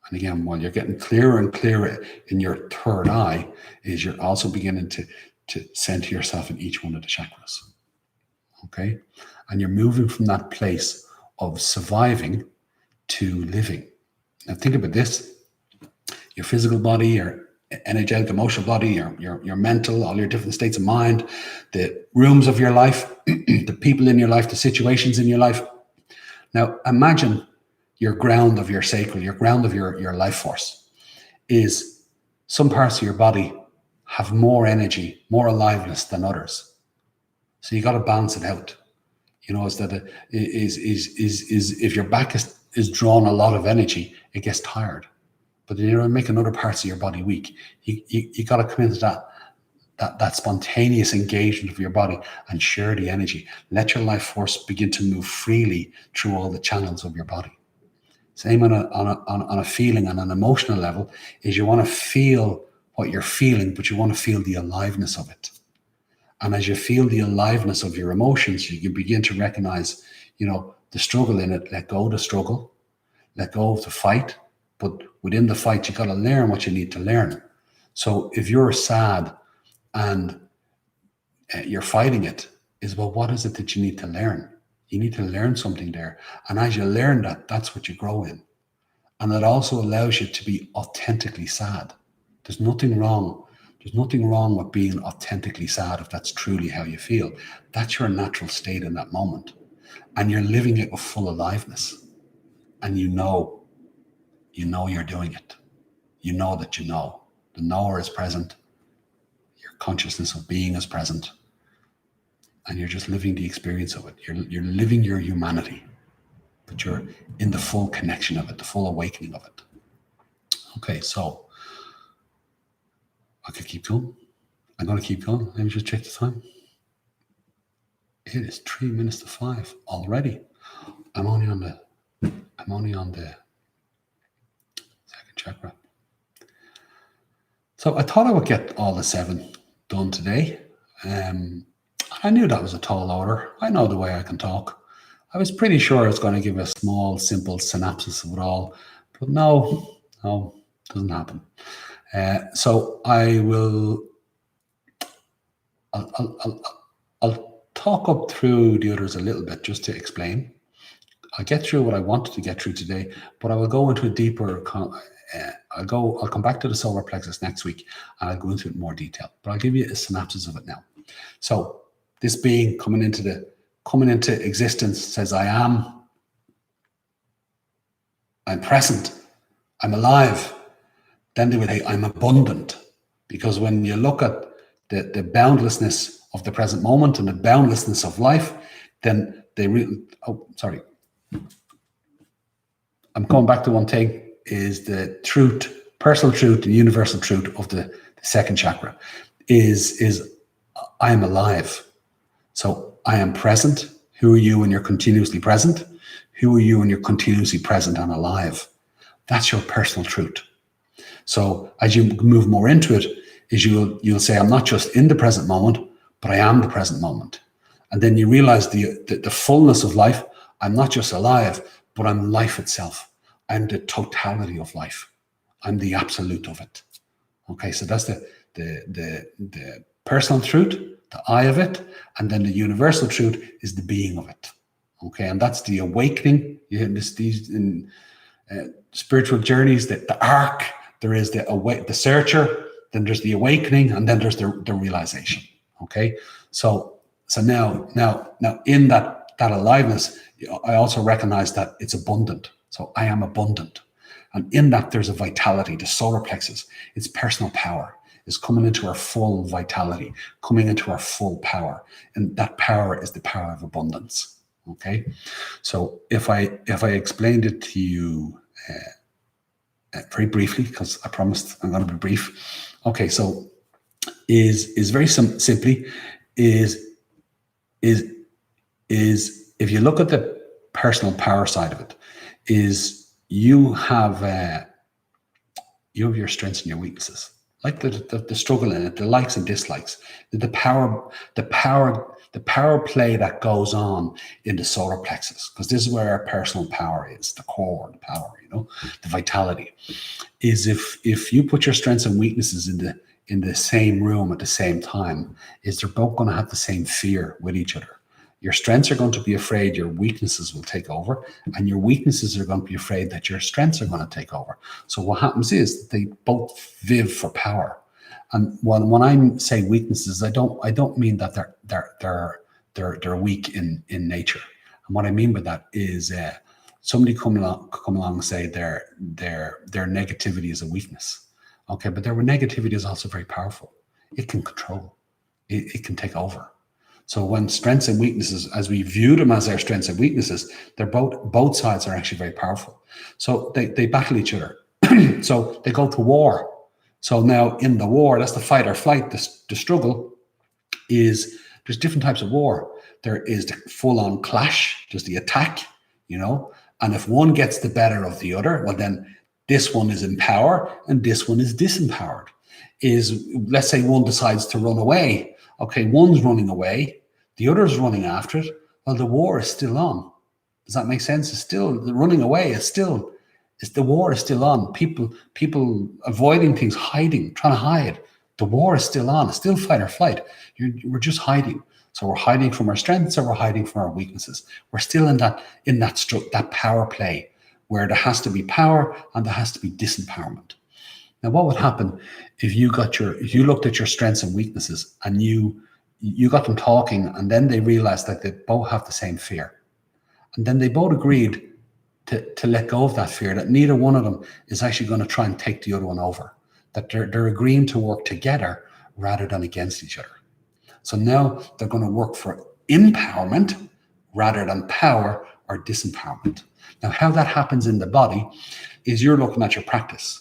And again, while you're getting clearer and clearer in your third eye, is you're also beginning to center yourself in each one of the chakras. Okay? And you're moving from that place of surviving to living. Now think about this. Your physical body, your energetic, emotional body, your mental, all your different states of mind, the rooms of your life, the people in your life, the situations in your life. Now imagine your ground of your sacral, your ground of your life force is some parts of your body have more energy, more aliveness than others. So you got to balance it out. You know, is that if your back is drawn a lot of energy, it gets tired. But then you're making other parts of your body weak. You got to come into that spontaneous engagement of your body and share the energy. Let your life force begin to move freely through all the channels of your body. Same on a feeling and an emotional level is you want to feel what you're feeling, but you want to feel the aliveness of it. And as you feel the aliveness of your emotions, you can begin to recognize, the struggle in it. Let go of the struggle, let go of the fight. But within the fight, you got to learn what you need to learn. So if you're sad and you're fighting it, what is it that you need to learn? You need to learn something there. And as you learn that, that's what you grow in. And it also allows you to be authentically sad. There's nothing wrong. There's nothing wrong with being authentically sad if that's truly how you feel. That's your natural state in that moment. And you're living it with full aliveness. And you know you're doing it. You know that you know. The knower is present. Your consciousness of being is present. And you're just living the experience of it. You're living your humanity, but you're in the full connection of it, the full awakening of it. Okay, so I could keep going. I'm going to keep going. Let me just check the time. It is 3 minutes to 5 already. I'm only on the second chakra. So I thought I would get all the 7 done today. I knew that was a tall order. I know the way I can talk. I was pretty sure I was going to give a small, simple synopsis of it all, but no, doesn't happen. So I'll talk up through the others a little bit just to explain. I'll get through what I wanted to get through today, but I will go into a deeper. I'll come back to the solar plexus next week, and I'll go into it in more detail. But I'll give you a synopsis of it now. So this being coming into existence says, I'm present, I'm alive. Then they would say, I'm abundant. Because when you look at the boundlessness of the present moment and the boundlessness of life, then I'm going back to one thing, is the truth, personal truth, the universal truth of the second chakra is I am alive. So I am present. Who are you when you're continuously present? Who are you when you're continuously present and alive? That's your personal truth. So as you move more into it, is you'll say, I'm not just in the present moment, but I am the present moment. And then you realize the fullness of life. I'm not just alive, but I'm life itself. I'm the totality of life. I'm the absolute of it. Okay, so that's the personal truth, the I of it, and then the universal truth is the being of it. Okay, and that's the awakening. You have these in spiritual journeys, the arc. There is the searcher, then there's the awakening, and then there's the realization. Okay, so now in that aliveness, I also recognize that it's abundant. So I am abundant. And in that, there's a vitality, the solar plexus. It's personal power. It's coming into our full vitality, coming into our full power. And that power is the power of abundance. Okay? So if I explained it to you very briefly, because I promised I'm going to be brief. Okay, so is very simply is if you look at the personal power side of it, is you have your strengths and your weaknesses, like the struggle in it, the likes and dislikes, the power play that goes on in the solar plexus, because this is where our personal power is, the core, the power, the vitality. Is if you put your strengths and weaknesses in the same room at the same time, is they're both going to have the same fear with each other. Your strengths are going to be afraid your weaknesses will take over, and your weaknesses are going to be afraid that your strengths are going to take over. So what happens is they both vive for power. And when I say weaknesses, I don't mean that they're weak in nature. And what I mean by that is somebody come along and say their negativity is a weakness. Okay, but their negativity is also very powerful. It can control. It can take over. So when strengths and weaknesses, as we view them as our strengths and weaknesses, they're both sides are actually very powerful. So they battle each other. So they go to war. So now in the war, that's the fight or flight. The struggle is, there's different types of war. There is the full-on clash. There's the attack, and if one gets the better of the other, well, then this one is in power and this one is disempowered. Let's say one decides to run away. Okay, one's running away, the other's running after it. Well, the war is still on. Does that make sense? It's still, the running away is still, the war is still on. People avoiding things, hiding, trying to hide. The war is still on. It's still fight or flight. We're just hiding. So we're hiding from our strengths or we're hiding from our weaknesses. We're still in that power play where there has to be power and there has to be disempowerment. Now, what would happen if you looked at your strengths and weaknesses and you got them talking, and then they realized that they both have the same fear, and then they both agreed to let go of that fear, that neither one of them is actually going to try and take the other one over, that they're agreeing to work together rather than against each other. So now they're going to work for empowerment rather than power or disempowerment. Now, how that happens in the body is you're looking at your practice.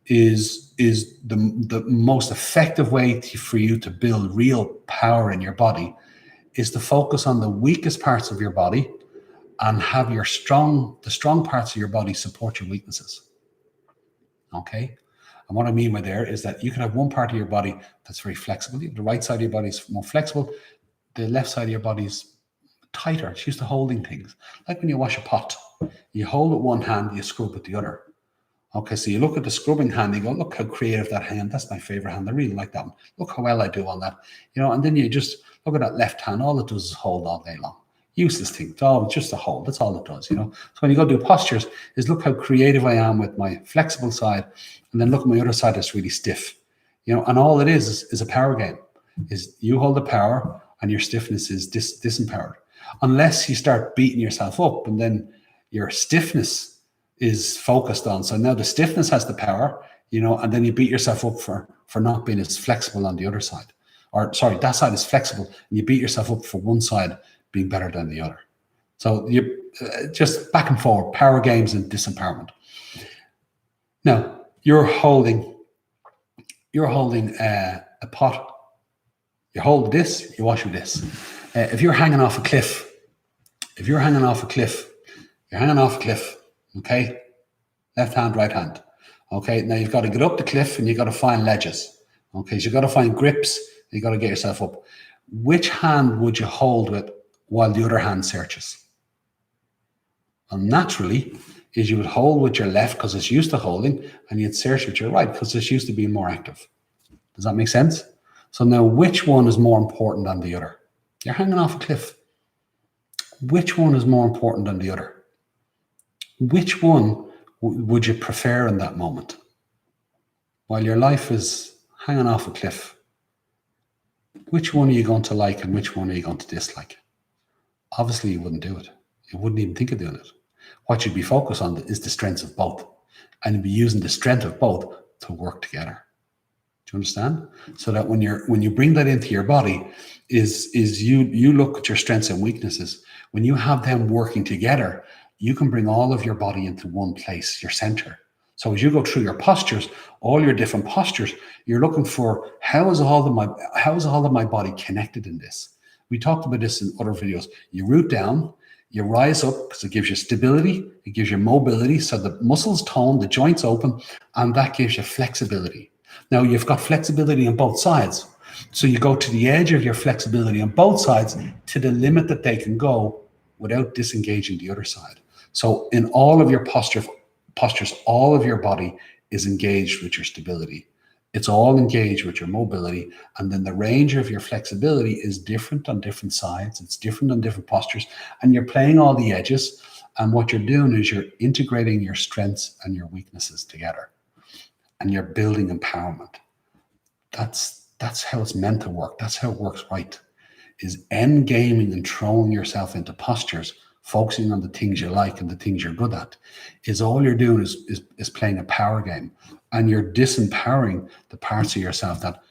Is the most effective way for you to build real power in your body is to focus on the weakest parts of your body and have the strong parts of your body support your weaknesses. Okay? And what I mean by there is that you can have one part of your body that's very flexible. The right side of your body is more flexible. The left side of your body is tighter. It's used to holding things. Like when you wash a pot, you hold with one hand, you scrub with the other. Okay, so you look at the scrubbing hand, you go, look how creative that hand, that's my favorite hand, I really like that one. Look how well I do on that. And then you just look at that left hand, all it does is hold all day long. Useless thing, it's just a hold, that's all it does, So when you go do postures, is look how creative I am with my flexible side, and then look at my other side that's really stiff. And all it is a power game. Is you hold the power and your stiffness is disempowered. Unless you start beating yourself up and then your stiffness is focused on. So now the stiffness has the power, and then you beat yourself up for not being as flexible on the other side. Or sorry, that side is flexible and you beat yourself up for one side being better than the other. So you just back and forward, power games and disempowerment. Now you're holding a pot. You hold this, you wash with this. If you're hanging off a cliff, You're hanging off a cliff, okay? Left hand, right hand. Okay, now you've got to get up the cliff and you've got to find ledges. Okay, so you've got to find grips, you've got to get yourself up. Which hand would you hold with while the other hand searches? Well, naturally, is you would hold with your left because it's used to holding, and you'd search with your right because it's used to being more active. Does that make sense? So now, which one is more important than the other? You're hanging off a cliff. Which one is more important than the other? Which one would you prefer in that moment? While your life is hanging off a cliff, which one are you going to like and which one are you going to dislike? Obviously, you wouldn't do it. You wouldn't even think of doing it. What you'd be focused on is the strengths of both, and you'd be using the strength of both to work together. Do you understand? So that when you bring that into your body, is you look at your strengths and weaknesses. When you have them working together, you can bring all of your body into one place, your center. So as you go through your postures, all your different postures, you're looking for how is all of my body connected in this? We talked about this in other videos. You root down, you rise up because it gives you stability, it gives you mobility, so the muscles tone, the joints open, and that gives you flexibility. Now you've got flexibility on both sides. So you go to the edge of your flexibility on both sides to the limit that they can go without disengaging the other side. So in all of your postures, all of your body is engaged with your stability. It's all engaged with your mobility. And then the range of your flexibility is different on different sides. It's different on different postures. And you're playing all the edges. And what you're doing is you're integrating your strengths and your weaknesses together. And you're building empowerment. That's how it's meant to work. That's how it works right. Is end gaming and throwing yourself into postures, focusing on the things you like and the things you're good at, is all you're doing is playing a power game. And you're disempowering the parts of yourself that,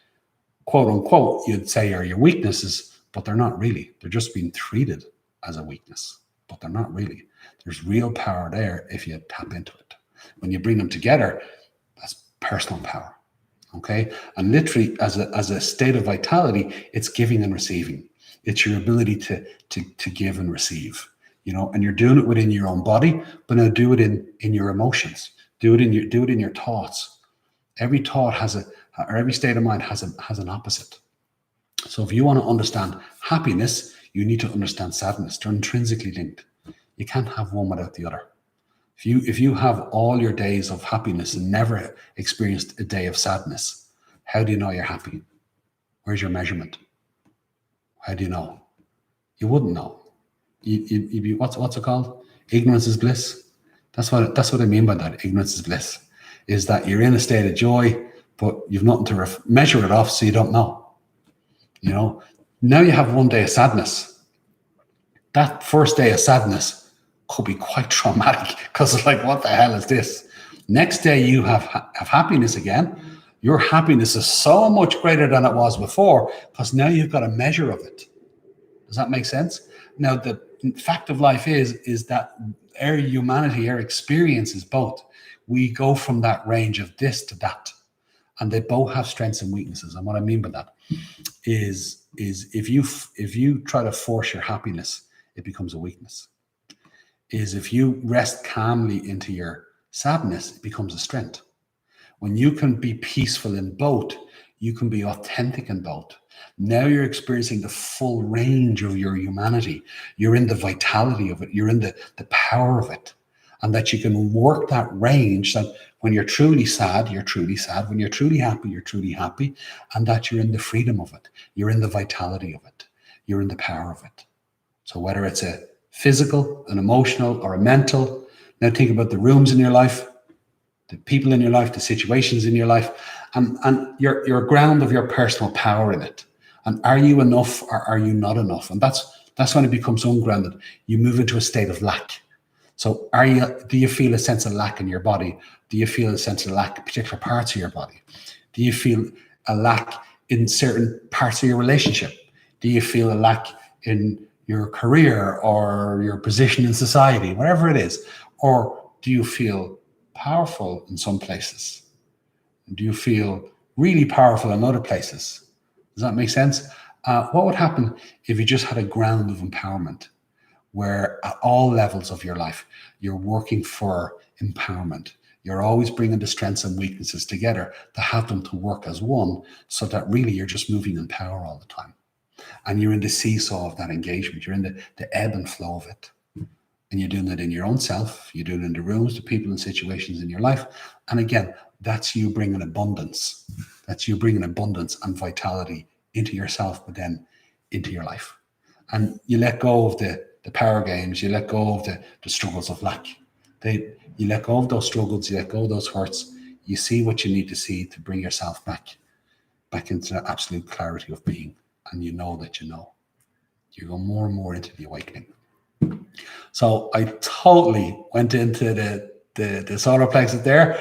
quote unquote, you'd say are your weaknesses, but they're not really. They're just being treated as a weakness, but they're not really. There's real power there if you tap into it. When you bring them together, that's personal power. Okay. And literally as a state of vitality, it's giving and receiving. It's your ability to give and receive, and you're doing it within your own body, but now do it in your emotions, do it in your thoughts. Every thought or every state of mind has an opposite. So if you want to understand happiness, you need to understand sadness. They're intrinsically linked. You can't have one without the other. If you have all your days of happiness and never experienced a day of sadness, how do you know you're happy? Where's your measurement? How do you know? You wouldn't know. You'd be, what's it called? Ignorance is bliss. That's what I mean by that. Ignorance is bliss. Is that you're in a state of joy, but you've nothing to measure it off, so you don't know. Now you have one day of sadness. That first day of sadness could be quite traumatic because it's like, what the hell is this? Next day you have happiness again. Your happiness is so much greater than it was before because now you've got a measure of it. Does that make sense? Now, the fact of life is that our humanity, our experience is both. We go from that range of this to that, and they both have strengths and weaknesses. And what I mean by that is if you try to force your happiness, it becomes a weakness. Is if you rest calmly into your sadness, it becomes a strength. When you can be peaceful in both, you can be authentic in both. Now you're experiencing the full range of your humanity. You're in the vitality of it. You're in the power of it. And that you can work that range that when you're truly sad, you're truly sad. When you're truly happy, you're truly happy. And that you're in the freedom of it. You're in the vitality of it. You're in the power of it. So whether it's a physical, an emotional, or a mental, now think about the rooms in your life, the people in your life, the situations in your life, and your ground of your personal power in it. And are you enough or are you not enough? And that's when it becomes ungrounded. You move into a state of lack. So do you feel a sense of lack in your body? Do you feel a sense of lack in particular parts of your body? Do you feel a lack in certain parts of your relationship? Do you feel a lack in your career or your position in society, whatever it is? Or do you feel powerful in some places? Do you feel really powerful in other places? Does that make sense? What would happen if you just had a ground of empowerment where at all levels of your life, you're working for empowerment. You're always bringing the strengths and weaknesses together to have them to work as one, so that really you're just moving in power all the time. And you're in the seesaw of that engagement. You're in the ebb and flow of it. And you're doing it in your own self. You're doing it in the rooms, the people and situations in your life. And again, that's you bringing abundance. That's you bringing abundance and vitality into yourself, but then into your life. And you let go of the power games. You let go of the struggles of lack. You let go of those struggles. You let go of those hurts. You see what you need to see to bring yourself back into that absolute clarity of being. And you know that you know. You go more and more into the awakening. So I totally went into the solar plexus there.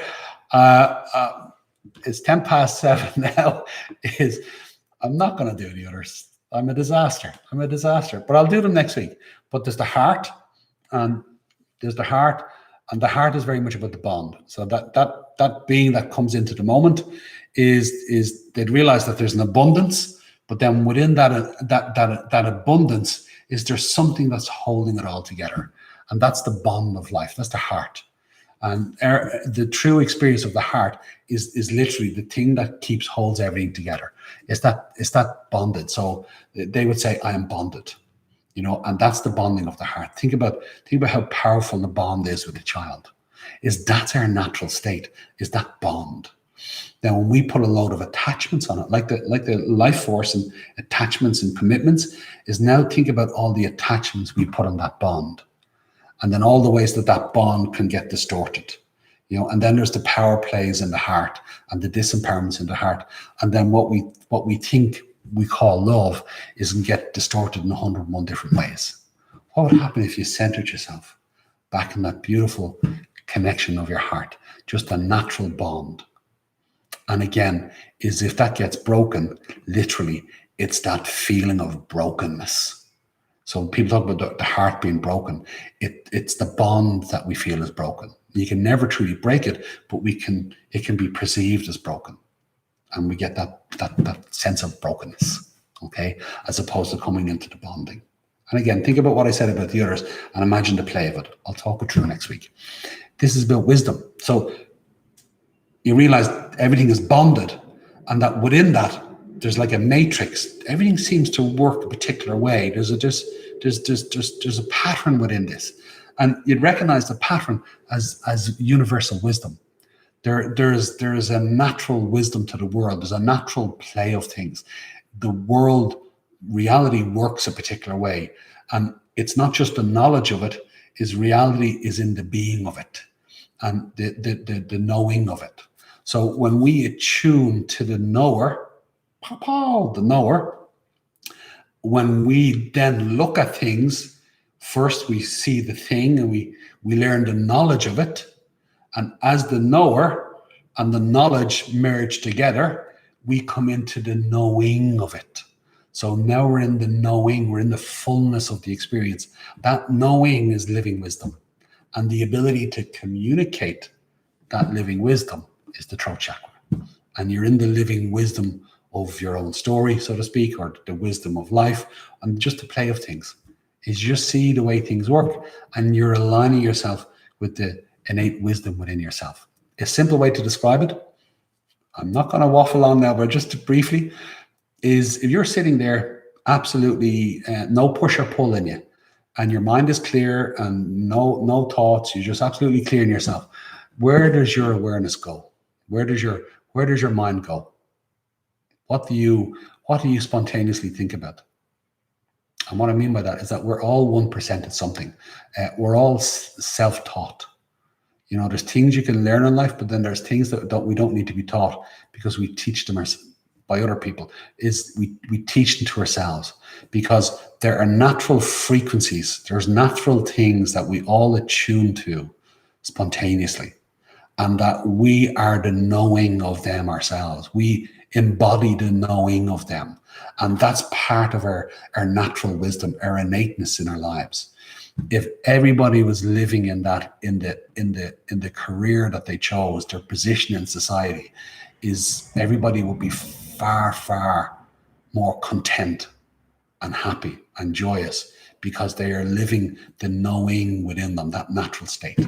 It's 7:10 now. I'm not going to do the others. I'm a disaster. But I'll do them next week. But there's the heart, and the heart is very much about the bond. So that being that comes into the moment is they'd realize that there's an abundance, but then within that abundance is there's something that's holding it all together, and that's the bond of life. That's the heart. And the true experience of the heart is literally the thing that holds everything together. It's that bonded. So they would say, I am bonded, and that's the bonding of the heart. Think about how powerful the bond is with a child. That's our natural state, is that bond. Now, when we put a load of attachments on it, like the life force and attachments and commitments, is now think about all the attachments we put on that bond. And then all the ways that bond can get distorted, and then there's the power plays in the heart and the disempowerments in the heart. And then what we think we call love can get distorted in 101 different ways. What would happen if you centered yourself back in that beautiful connection of your heart, just a natural bond? And again, is if that gets broken, literally, it's that feeling of brokenness. So people talk about the heart being broken. It's the bond that we feel is broken. You can never truly break it, but it can be perceived as broken. And we get that sense of brokenness, okay, as opposed to coming into the bonding. And again, think about what I said about the others and imagine the play of it. I'll talk it through next week. This is about wisdom. So you realize everything is bonded, and that within that, there's like a matrix. Everything seems to work a particular way. There's a pattern within this, and you'd recognize the pattern as universal wisdom. There is a natural wisdom to the world. There's a natural play of things. The world reality works a particular way, and it's not just the knowledge of it. Is reality is in the being of it, and the knowing of it. So when we attune to the knower, when we then look at things, first we see the thing and we learn the knowledge of it. And as the knower and the knowledge merge together, we come into the knowing of it. So now we're in the knowing, we're in the fullness of the experience. That knowing is living wisdom. And the ability to communicate that living wisdom is the throat chakra. And you're in the living wisdom of your own story, so to speak, or the wisdom of life, and just the play of things. Is just see the way things work, and you're aligning yourself with the innate wisdom within yourself. A simple way to describe it, I'm not going to waffle on now, but just briefly, is if you're sitting there, absolutely no push or pull in you, and your mind is clear and no thoughts, you're just absolutely clear in yourself. Where does your awareness go? Where does your mind go? What do you spontaneously think about? And what I mean by that is that we're all 1% at something. We're all self-taught. There's things you can learn in life, but then there's things that we don't need to be taught because we teach them by other people. We teach them to ourselves because there are natural frequencies. There's natural things that we all attune to spontaneously, and that we are the knowing of them ourselves. We embody the knowing of them. And that's part of our natural wisdom, our innateness in our lives. If everybody was living in that, in the career that they chose, their position in society, everybody would be far, far more content and happy and joyous, because they are living the knowing within them, that natural state.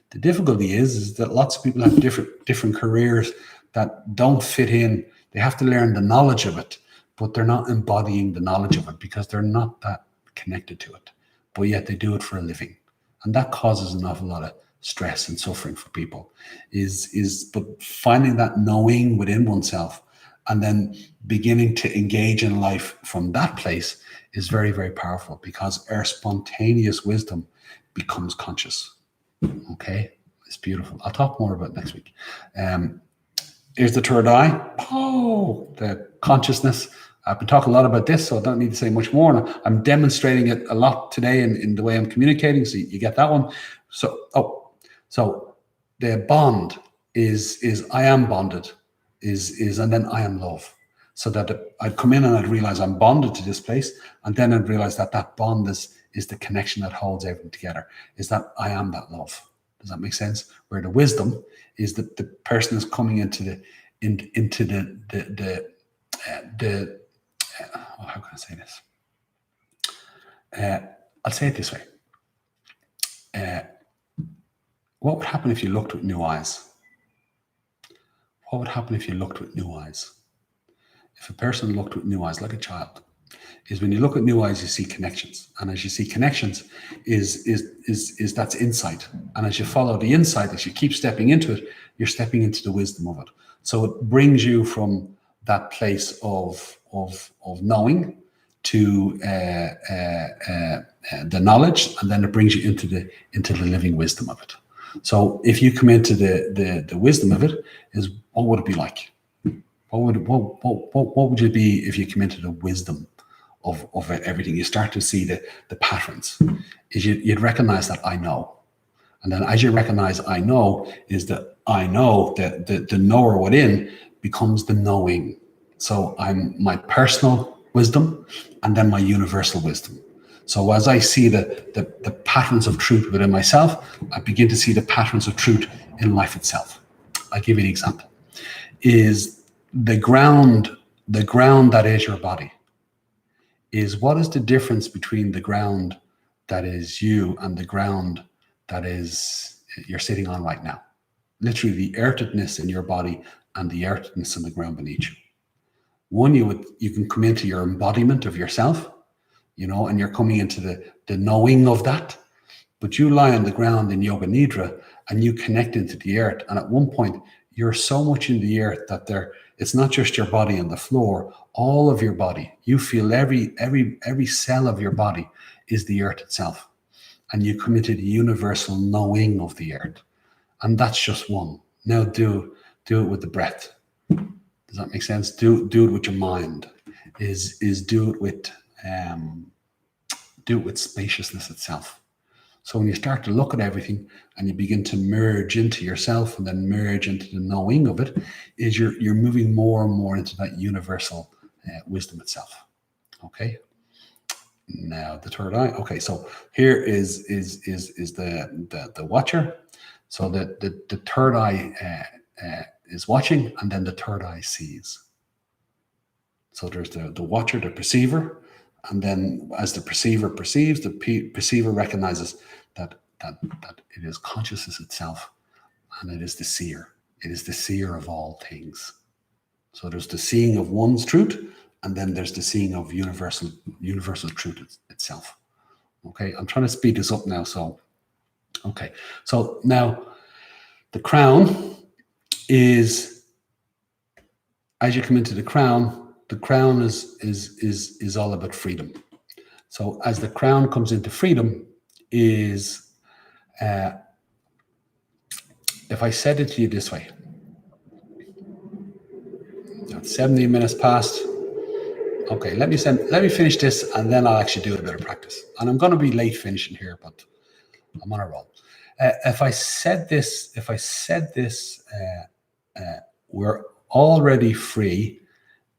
The difficulty is that lots of people have different careers that don't fit in. They have to learn the knowledge of it, but they're not embodying the knowledge of it because they're not that connected to it, but yet they do it for a living. And that causes an awful lot of stress and suffering for people, but finding that knowing within oneself and then beginning to engage in life from that place is very, very powerful, because our spontaneous wisdom becomes conscious. Okay, it's beautiful. I'll talk more about it next week. Here's the third eye. Oh, the consciousness. I've been talking a lot about this, so I don't need to say much more. And I'm demonstrating it a lot today in the way I'm communicating, so you get that one. So the bond is I am bonded, and then I am love. So that I'd come in and I'd realize I'm bonded to this place, and then I'd realize that bond is the connection that holds everything together, is that I am that love. Does that make sense? Where the wisdom is that the person is coming into the how can I say this? I'll say it this way. What would happen if you looked with new eyes? What would happen if you looked with new eyes? If a person looked with new eyes, like a child, is when you look at new eyes, you see connections. And as you see connections, is that's insight. And as you follow the insight, as you keep stepping into it, you're stepping into the wisdom of it. So it brings you from that place of knowing to the knowledge, and then it brings you into the living wisdom of it. So if you come into the wisdom of it, is what would it be like? What would you be if you come into the wisdom of everything? You start to see the patterns. Is you'd recognize that I know, and then as you recognize I know, is that I know that the knower within becomes the knowing. So I'm my personal wisdom, and then my universal wisdom. So as I see the patterns of truth within myself, I begin to see the patterns of truth in life itself. I'll give you an example. Is the ground that is your body, is what is the difference between the ground that is you and the ground that is you're sitting on right now? Literally the earthedness in your body and the earthedness in the ground beneath you. One, you can come into your embodiment of yourself, and you're coming into the knowing of that. But you lie on the ground in Yoga Nidra and you connect into the earth. And at one point, you're so much in the earth that it's not just your body on the floor, all of your body. You feel every cell of your body is the earth itself. And you come into the universal knowing of the earth. And that's just one. Now do it with the breath. Does that make sense? Do it with your mind. Do it with spaciousness itself. So when you start to look at everything and you begin to merge into yourself and then merge into the knowing of it, is you're moving more and more into that universal wisdom itself. Okay. Now the third eye. Okay, so here is the watcher. So the third eye is watching, and then the third eye sees. So there's the watcher, the perceiver, and then as the perceiver perceives, the perceiver recognizes that it is consciousness itself, and it is the seer. It is the seer of all things. So there's the seeing of one's truth, and then there's the seeing of universal truth itself. Okay, I'm trying to speed this up now. So now the crown is, as you come into the crown is all about freedom. So as the crown comes into freedom, is if I said it to you this way, 17 minutes past. Okay, let me finish this, and then I'll actually do a bit of practice. And I'm going to be late finishing here, but I'm on a roll. If I said this, we're already free.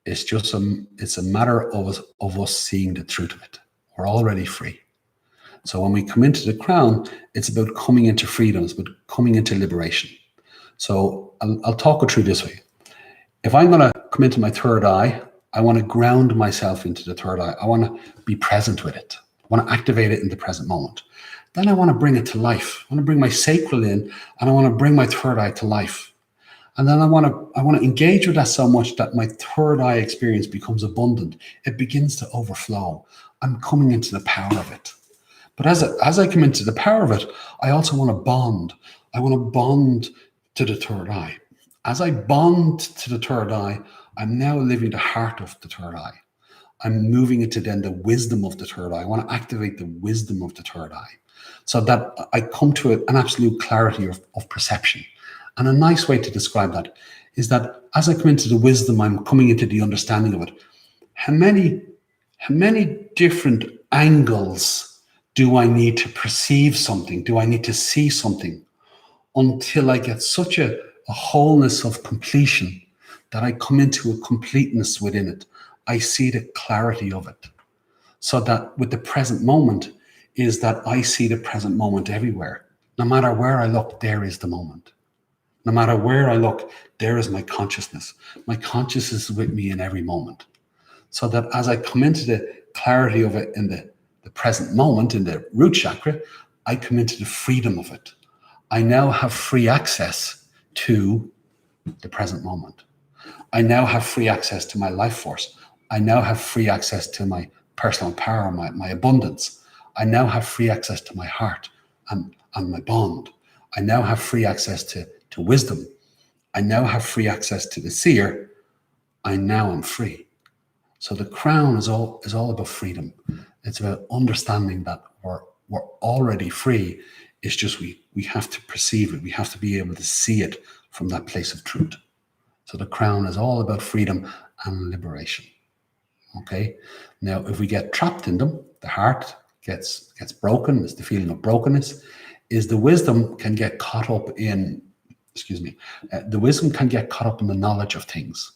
It's a matter of us seeing the truth of it. We're already free. So when we come into the crown, it's about coming into freedom. It's about coming into liberation. So I'll talk it through this way. If I'm going to come into my third eye, I want to ground myself into the third eye. I want to be present with it. I want to activate it in the present moment. Then I want to bring it to life. I want to bring my sacral in, and I want to bring my third eye to life. And then I want to engage with that so much that my third eye experience becomes abundant. It begins to overflow. I'm coming into the power of it. But as I come into the power of it, I also want to bond. I want to bond to the third eye. As I bond to the third eye, I'm now living the heart of the third eye. I'm moving into then the wisdom of the third eye. I want to activate the wisdom of the third eye so that I come to an absolute clarity of perception. And a nice way to describe that is that as I come into the wisdom, I'm coming into the understanding of it. How many different angles do I need to perceive something? Do I need to see something until I get such a wholeness of completion that I come into a completeness within it? I see the clarity of it. So that with the present moment is that I see the present moment everywhere. No matter where I look, there is the moment. No matter where I look, there is my consciousness. My consciousness is with me in every moment. So that as I come into the clarity of it in the present moment, in the root chakra, I come into the freedom of it. I now have free access to the present moment. I now have free access to my life force. I now have free access to my personal power, my abundance. I now have free access to my heart and my bond. I now have free access to wisdom. I now have free access to the seer. I now am free. So the crown is all about freedom. It's about understanding that we're already free. It's just we have to perceive it. We have to be able to see it from that place of truth. So the crown is all about freedom and liberation. Okay. Now, if we get trapped in them, the heart gets broken. It's the feeling of brokenness. Is the wisdom can get caught up in. The wisdom can get caught up in the knowledge of things.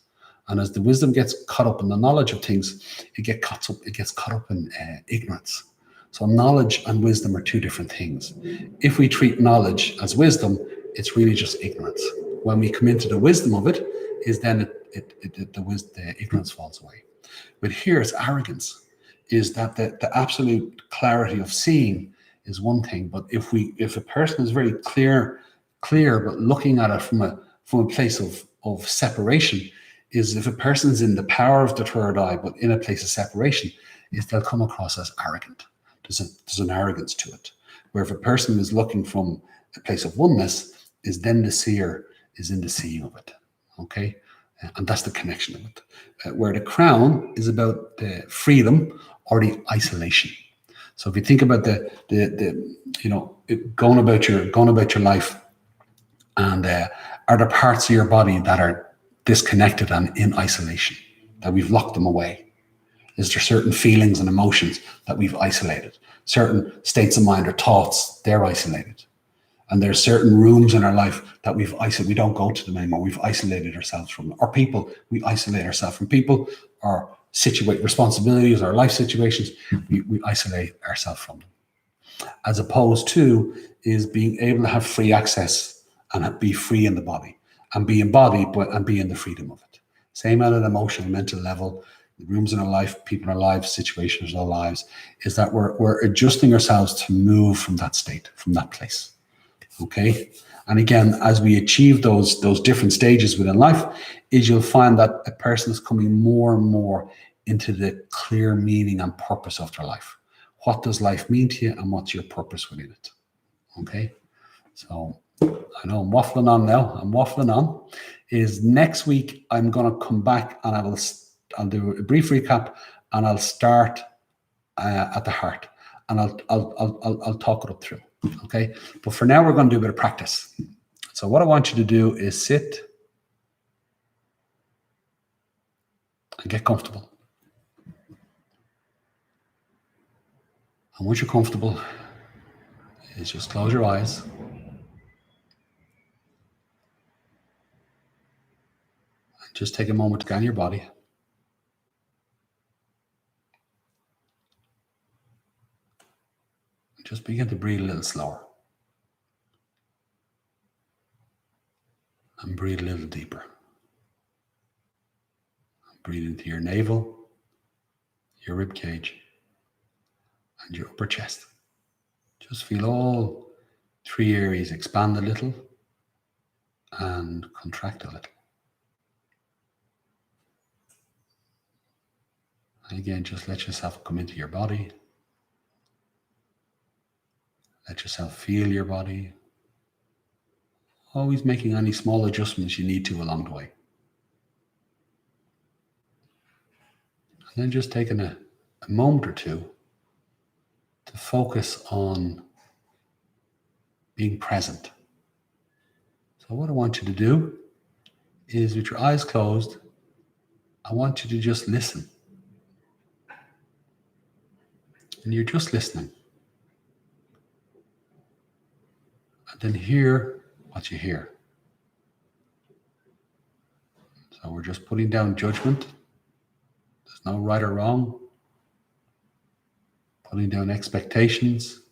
And as the wisdom gets caught up in the knowledge of things, it gets caught up in ignorance. So knowledge and wisdom are two different things. If we treat knowledge as wisdom, it's really just ignorance. When we come into the wisdom of it, is then the ignorance falls away. But here's arrogance, is that the absolute clarity of seeing is one thing. But if a person is very clear, but looking at it from a place of separation, is if a person is in the power of the third eye, but in a place of separation, is they'll come across as arrogant. There's an arrogance to it. Where if a person is looking from a place of oneness, is then the seer is in the seeing of it. Okay? And that's the connection of it. Where the crown is about the freedom or the isolation. So if you think about the going about your life, and are there parts of your body that are disconnected and in isolation, that we've locked them away? Is there certain feelings and emotions that we've isolated? Certain states of mind or thoughts, they're isolated. And there's certain rooms in our life that we've isolated. We don't go to them anymore. We've isolated ourselves from them. Or people, we isolate ourselves from people, or responsibilities, or life situations, we isolate ourselves from them. As opposed to is being able to have free access and be free in the body and be embodied, and be in the freedom of it. Same at an emotional, mental level, the rooms in our life, people in our lives, situations in our lives, is that we're adjusting ourselves to move from that state, from that place. Okay. And again, as we achieve those different stages within life, is you'll find that a person is coming more and more into the clear meaning and purpose of their life. What does life mean to you, and what's your purpose within it? Okay. So I know I'm waffling on now. Is next week I'm going to come back and I'll do a brief recap, and I'll start at the heart, and I'll talk it up through. Okay. But for now, we're going to do a bit of practice. So what I want you to do is sit and get comfortable. And once you're comfortable, is just close your eyes. And just take a moment to scan your body. And just begin to breathe a little slower. And breathe a little deeper. And breathe into your navel, your rib cage, and your upper chest. Just feel all three areas expand a little and contract a little. And again, just let yourself come into your body. Let yourself feel your body. Always making any small adjustments you need to along the way. And then just taking a moment or two to focus on being present. So what I want you to do is, with your eyes closed, I want you to just listen. And you're just listening. And then hear what you hear. So we're just putting down judgment. There's no right or wrong. Putting down expectations.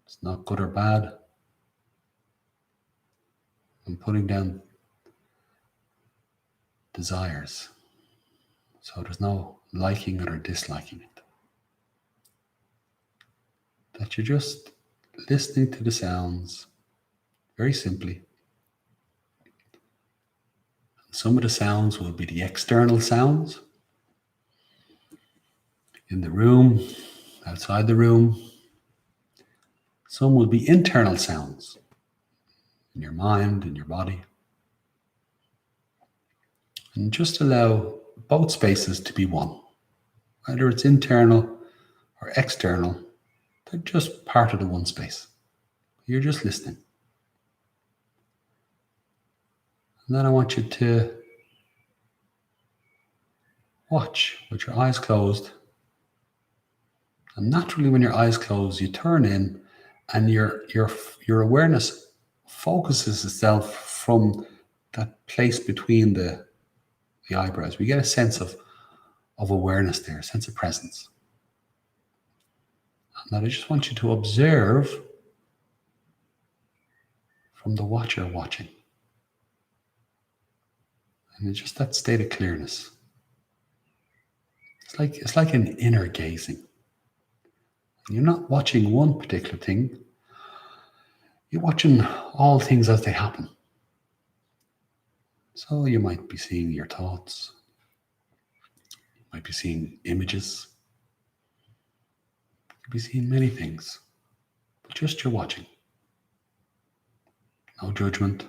It's not good or bad. And putting down desires. So there's no liking it or disliking it. That you're just listening to the sounds very simply. Some of the sounds will be the external sounds in the room, outside the room. Some will be internal sounds in your mind, in your body. And just allow both spaces to be one. Whether it's internal or external, they're just part of the one space. You're just listening. And then I want you to watch with your eyes closed. And naturally, when your eyes close, you turn in and your awareness focuses itself from that place between the eyebrows. We get a sense of awareness there, a sense of presence. And that I just want you to observe from the watcher watching. And it's just that state of clearness. It's like an inner gazing. You're not watching one particular thing. You're watching all things as they happen. So you might be seeing your thoughts. You might be seeing images. You could be seeing many things. But just you're watching. No judgment.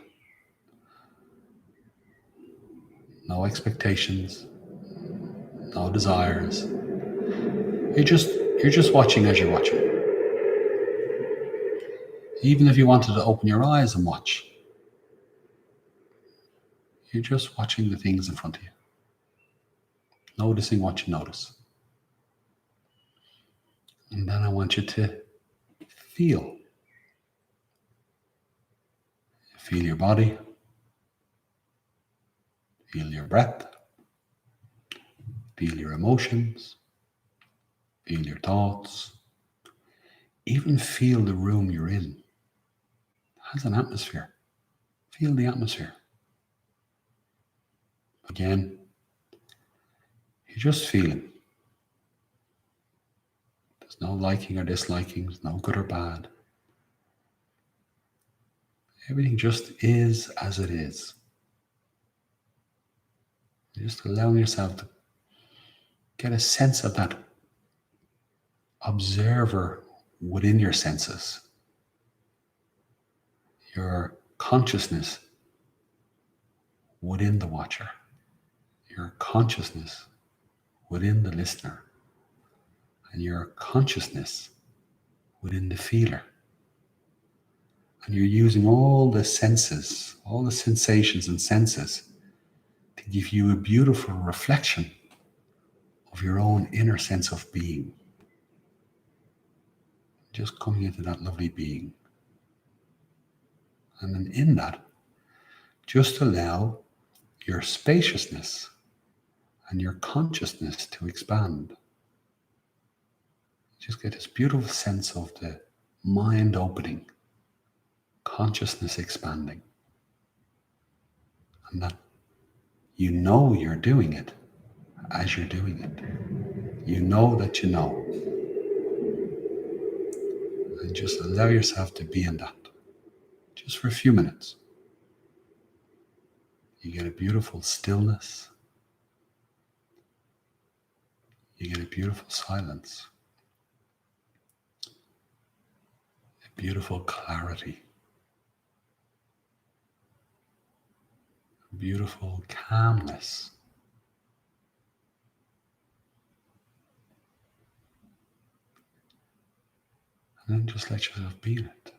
No expectations. No desires. You're just watching as you're watching. Even if you wanted to open your eyes and watch, you're just watching the things in front of you. Noticing what you notice. And then I want you to feel. Feel your body. Feel your breath. Feel your emotions. Feel your thoughts. Even feel the room you're in. It has an atmosphere. Feel the atmosphere. Again, you're just feeling. There's no liking or disliking. There's no good or bad. Everything just is as it is. You're just allowing yourself to get a sense of that observer within your senses. Your consciousness within the watcher. Your consciousness within the listener. And your consciousness within the feeler. And you're using all the senses, all the sensations and senses to give you a beautiful reflection of your own inner sense of being. Just coming into that lovely being. And then in that, just allow your spaciousness and your consciousness to expand. Just get this beautiful sense of the mind opening, consciousness expanding. And that you know you're doing it as you're doing it. You know that you know. And just allow yourself to be in that, just for a few minutes. You get a beautiful stillness. You get a beautiful silence. A beautiful clarity. A beautiful calmness. And then just let yourself be in it.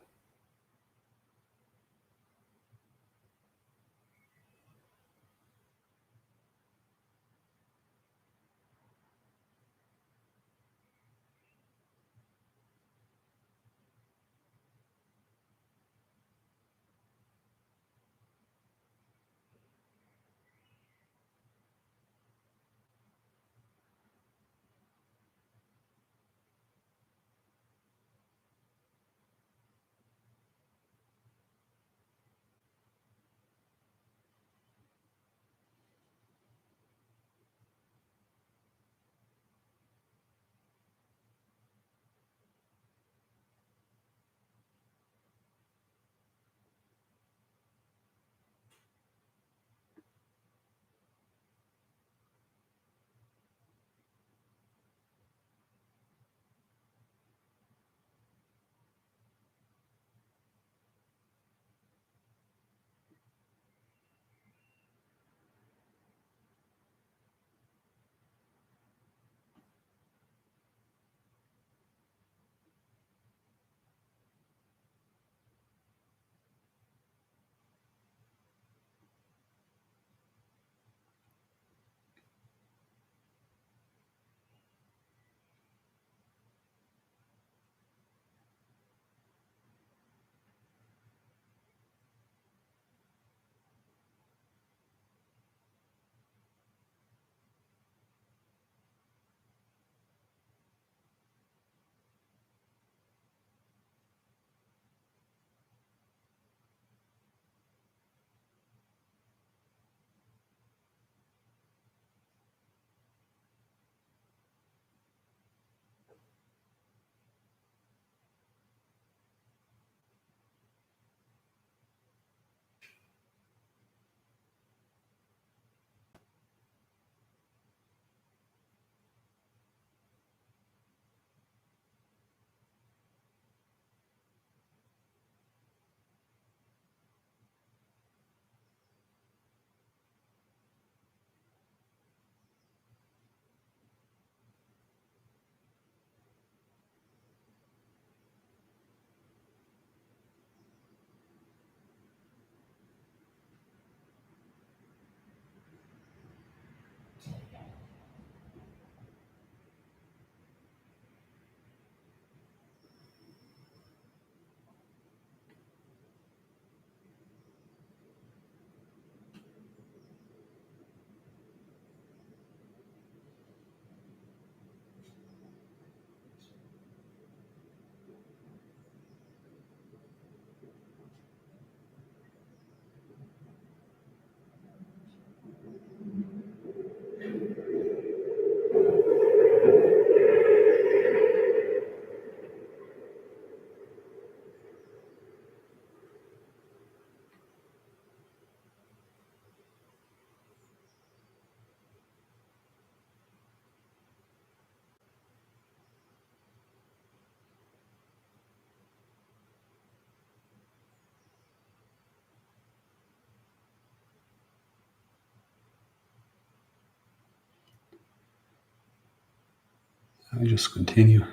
I just continue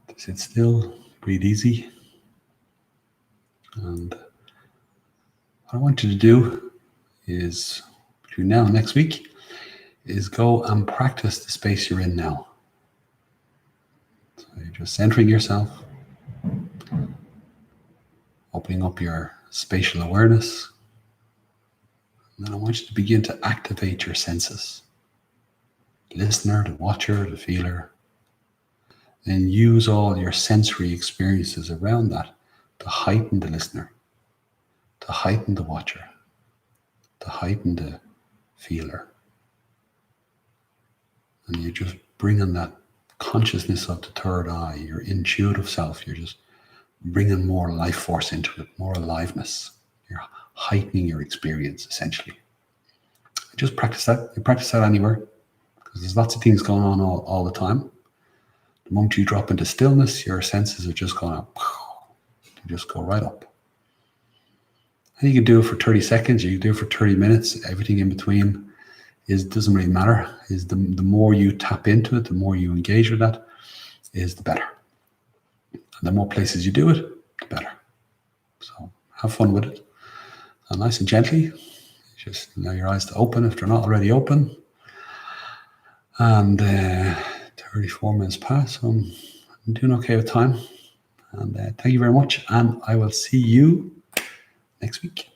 to sit still, breathe easy. And what I want you to do is, between now and next week, is go and practice the space you're in now. So you're just centering yourself, opening up your spatial awareness. And then I want you to begin to activate your senses. The listener, the watcher, the feeler. Then use all your sensory experiences around that to heighten the listener, to heighten the watcher, to heighten the feeler. And you just bring on that consciousness of the third eye, your intuitive self. You're just bringing more life force into it, more aliveness. You're heightening your experience, essentially. Just practice that. You practice that anywhere, because there's lots of things going on all the time. The moment you drop into stillness, your senses are just going up. You just go right up. And you can do it for 30 seconds, you can do it for 30 minutes, everything in between doesn't really matter. Is the more you tap into it, the more you engage with that, is the better. And the more places you do it, the better. So have fun with it. And nice and gently, just allow your eyes to open if they're not already open. And 34 minutes past, so I'm doing okay with time. And thank you very much. And I will see you next week.